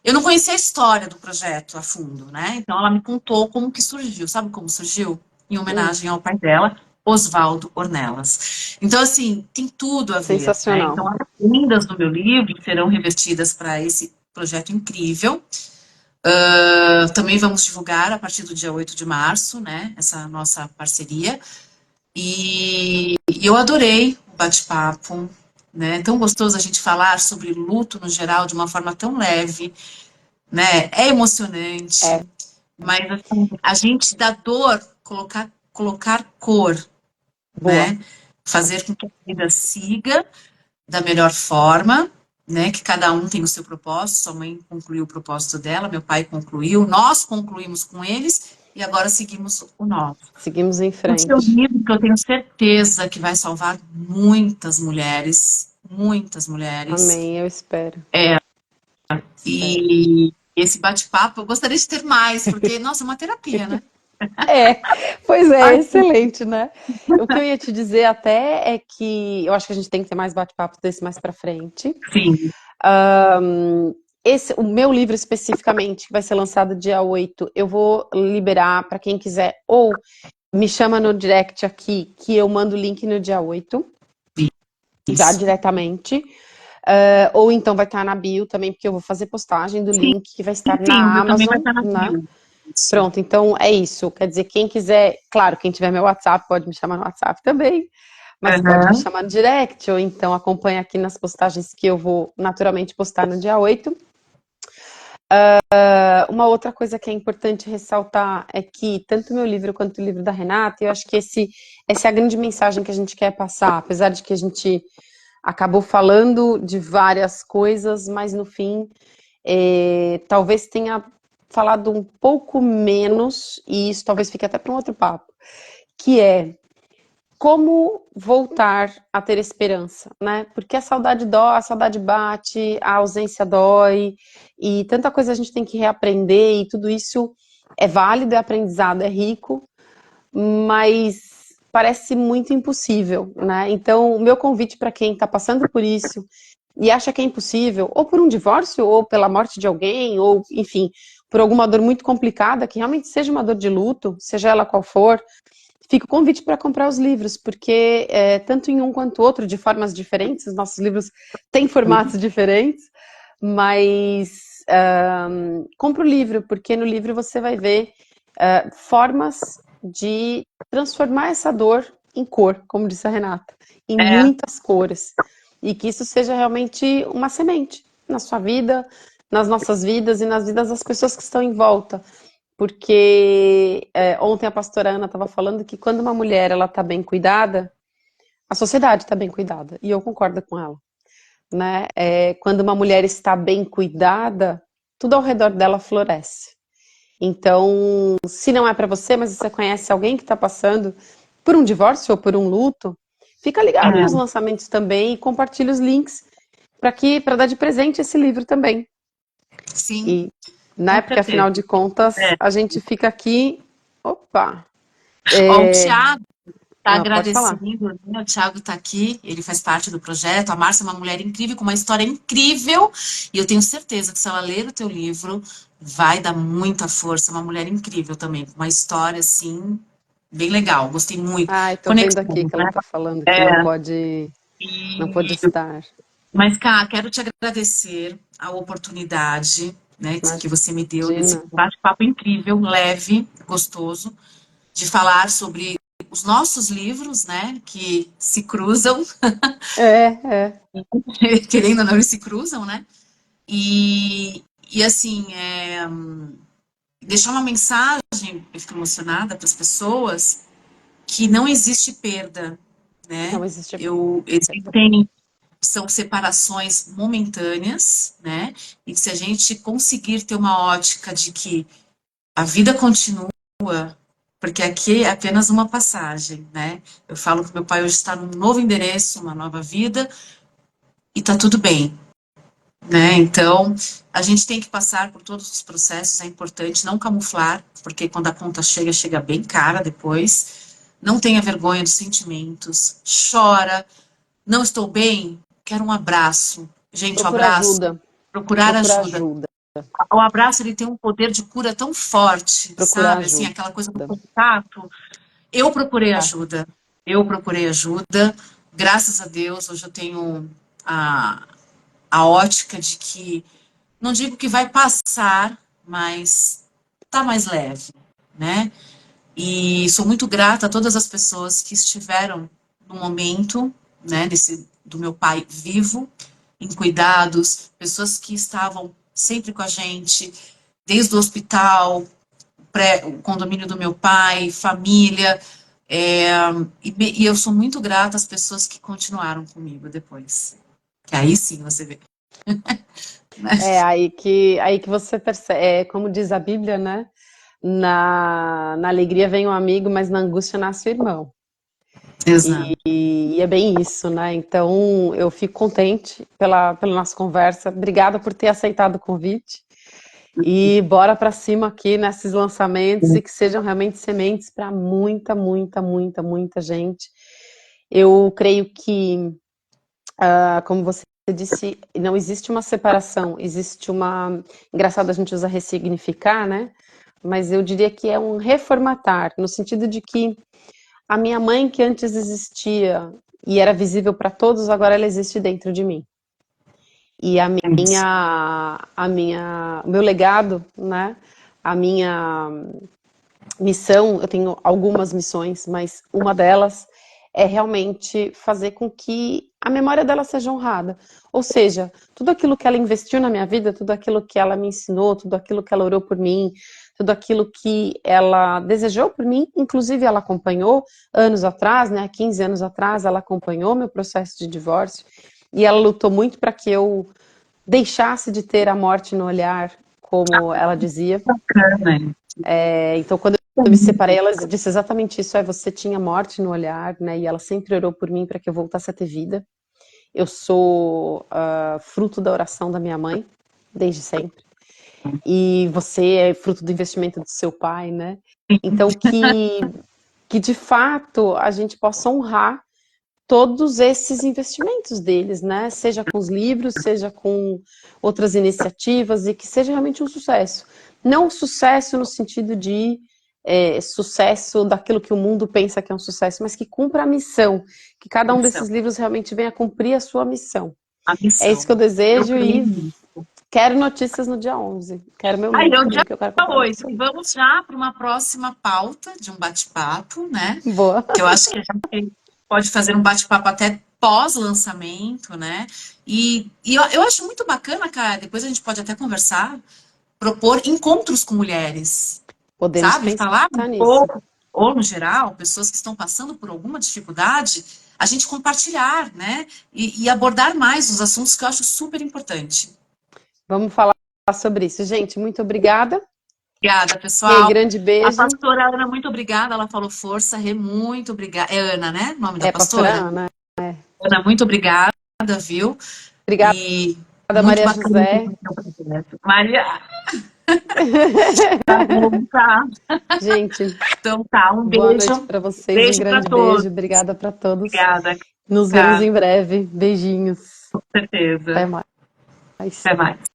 Speaker 2: Eu não conhecia a história do projeto a fundo, né? Então ela me contou como que surgiu. Sabe como surgiu? Em
Speaker 1: Hum,
Speaker 2: homenagem ao pai dela, Oswaldo Ornelas. Então, assim, tem tudo a ver, né?
Speaker 1: sensacional.
Speaker 2: Então, as vendas do meu livro serão revertidas para esse projeto incrível. Também vamos divulgar a partir do dia 8 de março, né? Essa nossa parceria. E eu adorei o bate-papo, né? É tão gostoso a gente falar sobre luto no geral de uma forma tão leve, né? É
Speaker 1: É,
Speaker 2: emocionante, mas assim, a gente da dor colocar cor,
Speaker 1: boa.
Speaker 2: né? Fazer com que a vida siga da melhor forma, né? Que cada um tem o seu propósito. Sua mãe concluiu o propósito dela, meu pai concluiu, nós concluímos com eles e agora seguimos o nosso.
Speaker 1: Seguimos em
Speaker 2: O seu
Speaker 1: frente.
Speaker 2: livro, que eu tenho certeza que vai salvar muitas mulheres, muitas mulheres.
Speaker 1: Amém, eu espero. Espero.
Speaker 2: E esse bate-papo eu gostaria de ter mais, porque, nossa, é uma terapia, né?
Speaker 1: É, pois é,
Speaker 2: Ai,
Speaker 1: excelente, né? O que eu ia te dizer até é que eu acho que a gente tem que ter mais bate-papos desse mais pra frente.
Speaker 2: sim,
Speaker 1: O meu livro especificamente, que vai ser lançado dia 8, eu vou liberar para quem quiser ou me chama no direct aqui, que eu mando o link no dia 8, já
Speaker 2: Isso.
Speaker 1: diretamente. Ou então vai estar na bio também, porque eu vou fazer postagem do
Speaker 2: Sim,
Speaker 1: link que vai estar
Speaker 2: sim, o
Speaker 1: na
Speaker 2: meu também vai
Speaker 1: Amazon,
Speaker 2: estar na
Speaker 1: né?
Speaker 2: bio. Isso.
Speaker 1: Pronto, então é isso. Quer dizer, quem quiser, claro, quem tiver meu WhatsApp pode me chamar no WhatsApp também, mas pode me
Speaker 2: Aham.
Speaker 1: chamar no direct, ou então acompanha aqui nas postagens que eu vou naturalmente postar no dia 8. Uma outra coisa que é importante ressaltar é que tanto o meu livro quanto o livro da Renata, eu acho que essa é a grande mensagem que a gente quer passar, apesar de que a gente acabou falando de várias coisas, mas no fim, talvez tenha falado um pouco menos, e isso talvez fique até para um outro papo, que é como voltar a ter esperança, né? Porque a saudade dói, a saudade bate, a ausência dói, e tanta coisa a gente tem que reaprender, e tudo isso é válido, é aprendizado, é rico, mas parece muito impossível, né? Então, o meu convite para quem está passando por isso e acha que é impossível, ou por um divórcio, ou pela morte de alguém, ou, enfim, por alguma dor muito complicada, que realmente seja uma dor de luto, seja ela qual for, fica o convite para comprar os livros, porque tanto em um quanto outro, de formas diferentes, os nossos livros têm formatos diferentes, mas compra o livro, porque no livro você vai ver formas de transformar essa dor em cor, como disse a Renata, em
Speaker 2: É,
Speaker 1: muitas cores, e que isso seja realmente uma semente na sua vida, nas nossas vidas e nas vidas das pessoas que estão em volta. Porque ontem a pastora Ana estava falando que quando uma mulher ela está bem cuidada, a sociedade está bem cuidada. E eu concordo com ela. Né? Quando uma mulher está bem cuidada, tudo ao redor dela floresce. Então, se não é para você, mas você conhece alguém que está passando por um divórcio ou por um luto, fica ligado nos
Speaker 2: é,
Speaker 1: lançamentos também e compartilha os links para dar de presente esse livro também.
Speaker 2: sim,
Speaker 1: E, né,
Speaker 2: com
Speaker 1: porque
Speaker 2: certeza.
Speaker 1: afinal de contas,
Speaker 2: É.
Speaker 1: a gente fica aqui. Opa!
Speaker 2: Ó, o Thiago está
Speaker 1: Pode falar.
Speaker 2: agradecendo, né? O Thiago está aqui, ele faz parte do projeto. A Márcia é uma mulher incrível, com uma história incrível, e eu tenho certeza que se ela ler o teu livro, vai dar muita força. Uma mulher incrível também, com uma história assim, bem legal. Gostei muito.
Speaker 1: Ai, tô vendo
Speaker 2: Conexão,
Speaker 1: aqui que ela
Speaker 2: né?
Speaker 1: tá falando que
Speaker 2: É,
Speaker 1: não pôde
Speaker 2: e
Speaker 1: estar.
Speaker 2: mas, Cá, quero te agradecer a oportunidade, né, que você me deu nesse
Speaker 1: Imagina.
Speaker 2: bate-papo incrível, leve, gostoso, de falar sobre os nossos livros, né, que se cruzam,
Speaker 1: É.
Speaker 2: querendo ou não, eles se cruzam, né, e assim, deixar uma mensagem, eu fico emocionada para as pessoas, que não existe perda,
Speaker 1: Não
Speaker 2: né,
Speaker 1: existe perda.
Speaker 2: existem são separações momentâneas, né? E se a gente conseguir ter uma ótica de que a vida continua, porque aqui é apenas uma passagem, né? Eu falo que meu pai hoje está num novo endereço, uma nova vida, e tá tudo bem, né? Então, a gente tem que passar por todos os processos, é importante não camuflar, porque quando a conta chega, chega bem cara depois. Não tenha vergonha dos sentimentos, chora, não estou bem, quero um abraço. Gente, o
Speaker 1: Procura
Speaker 2: abraço,
Speaker 1: ajuda.
Speaker 2: procurar
Speaker 1: Procura
Speaker 2: ajuda.
Speaker 1: ajuda.
Speaker 2: O abraço, ele tem um poder de cura tão forte,
Speaker 1: Procura
Speaker 2: sabe? Assim,
Speaker 1: ajuda.
Speaker 2: aquela coisa do contato. Eu procurei ajuda. Eu procurei ajuda. Graças a Deus, hoje eu tenho a, a ótica de que, não digo que vai passar, mas tá mais leve, né? E sou muito grata a todas as pessoas que estiveram no momento, né, do meu pai vivo, em cuidados, pessoas que estavam sempre com a gente, desde o hospital, o condomínio do meu pai, família, é, e eu sou muito grata às pessoas que continuaram comigo depois. Que aí sim você vê. Né?
Speaker 1: Aí que você percebe, como diz a Bíblia, né? Na alegria vem um amigo, mas na angústia nasce o irmão.
Speaker 2: Exato.
Speaker 1: E é bem isso, né? Então eu fico contente pela nossa conversa. Obrigada por ter aceitado o convite. E bora para cima aqui nesses lançamentos e que sejam realmente sementes para muita, muita, muita, muita gente. Eu creio que, como você disse, não existe uma separação, existe uma. Engraçado a gente usa ressignificar, né? mas eu diria que é um reformatar, no sentido de que a minha mãe, que antes existia e era visível para todos, agora ela existe dentro de mim. E
Speaker 2: Isso.
Speaker 1: o meu legado, né? A minha missão, eu tenho algumas missões, mas uma delas é realmente fazer com que a memória dela seja honrada. Ou seja, tudo aquilo que ela investiu na minha vida, tudo aquilo que ela me ensinou, tudo aquilo que ela orou por mim, tudo aquilo que ela desejou por mim, inclusive ela acompanhou anos atrás, né, 15 anos atrás, ela acompanhou meu processo de divórcio e ela lutou muito para que eu deixasse de ter a morte no olhar, como ela dizia.
Speaker 2: Bacana.
Speaker 1: Então, quando eu me separei, ela disse exatamente isso: você tinha morte no olhar, né? E ela sempre orou por mim para que eu voltasse a ter vida. Eu sou fruto da oração da minha mãe, desde sempre. E você é fruto do investimento do seu pai, né? Então, que de fato a gente possa honrar todos esses investimentos deles, né? Seja com os livros, seja com outras iniciativas e que seja realmente um sucesso. Não um sucesso no sentido de sucesso daquilo que o mundo pensa que é um sucesso, mas que cumpra a missão, que cada um
Speaker 2: Missão.
Speaker 1: desses livros realmente venha cumprir a sua missão.
Speaker 2: A
Speaker 1: É isso
Speaker 2: missão.
Speaker 1: que eu
Speaker 2: Eu
Speaker 1: desejo
Speaker 2: creio
Speaker 1: e
Speaker 2: nisso.
Speaker 1: quero notícias no dia 11. Quero meu
Speaker 2: Aí,
Speaker 1: livro
Speaker 2: é o dia
Speaker 1: também, que eu quero comprar o livro
Speaker 2: 8.
Speaker 1: seu.
Speaker 2: E vamos já para uma próxima pauta de um bate-papo, né?
Speaker 1: Boa.
Speaker 2: Que eu acho que a gente pode fazer um bate-papo até pós-lançamento, né? E eu acho muito bacana, cara, depois a gente pode até conversar, propor encontros com mulheres,
Speaker 1: Podemos
Speaker 2: sabe? Falar um
Speaker 1: pensar nisso.
Speaker 2: pouco, ou no geral, pessoas que estão passando por alguma dificuldade, a gente compartilhar, né? E abordar mais os assuntos que eu acho super importante.
Speaker 1: Vamos falar sobre isso. Gente, muito obrigada.
Speaker 2: Obrigada,
Speaker 1: Rê,
Speaker 2: pessoal.
Speaker 1: grande
Speaker 2: A
Speaker 1: beijo.
Speaker 2: pastora Ana, muito obrigada. Ela falou força, Rê, muito obrigada. É Ana, né? O nome da
Speaker 1: É, pastora
Speaker 2: pastora?
Speaker 1: Ana.
Speaker 2: Ana, muito obrigada, viu?
Speaker 1: Obrigada,
Speaker 2: E muito
Speaker 1: Maria
Speaker 2: bacana o
Speaker 1: José.
Speaker 2: seu projeto. Maria, tá bom, tá?
Speaker 1: Gente,
Speaker 2: Então tá, um
Speaker 1: boa noite
Speaker 2: beijo.
Speaker 1: para vocês, um
Speaker 2: Beijo para
Speaker 1: grande
Speaker 2: todos.
Speaker 1: beijo. Obrigada para todos.
Speaker 2: Obrigada,
Speaker 1: Nos vemos
Speaker 2: cara,
Speaker 1: em breve. Beijinhos.
Speaker 2: com certeza.
Speaker 1: Até mais.
Speaker 2: Até mais.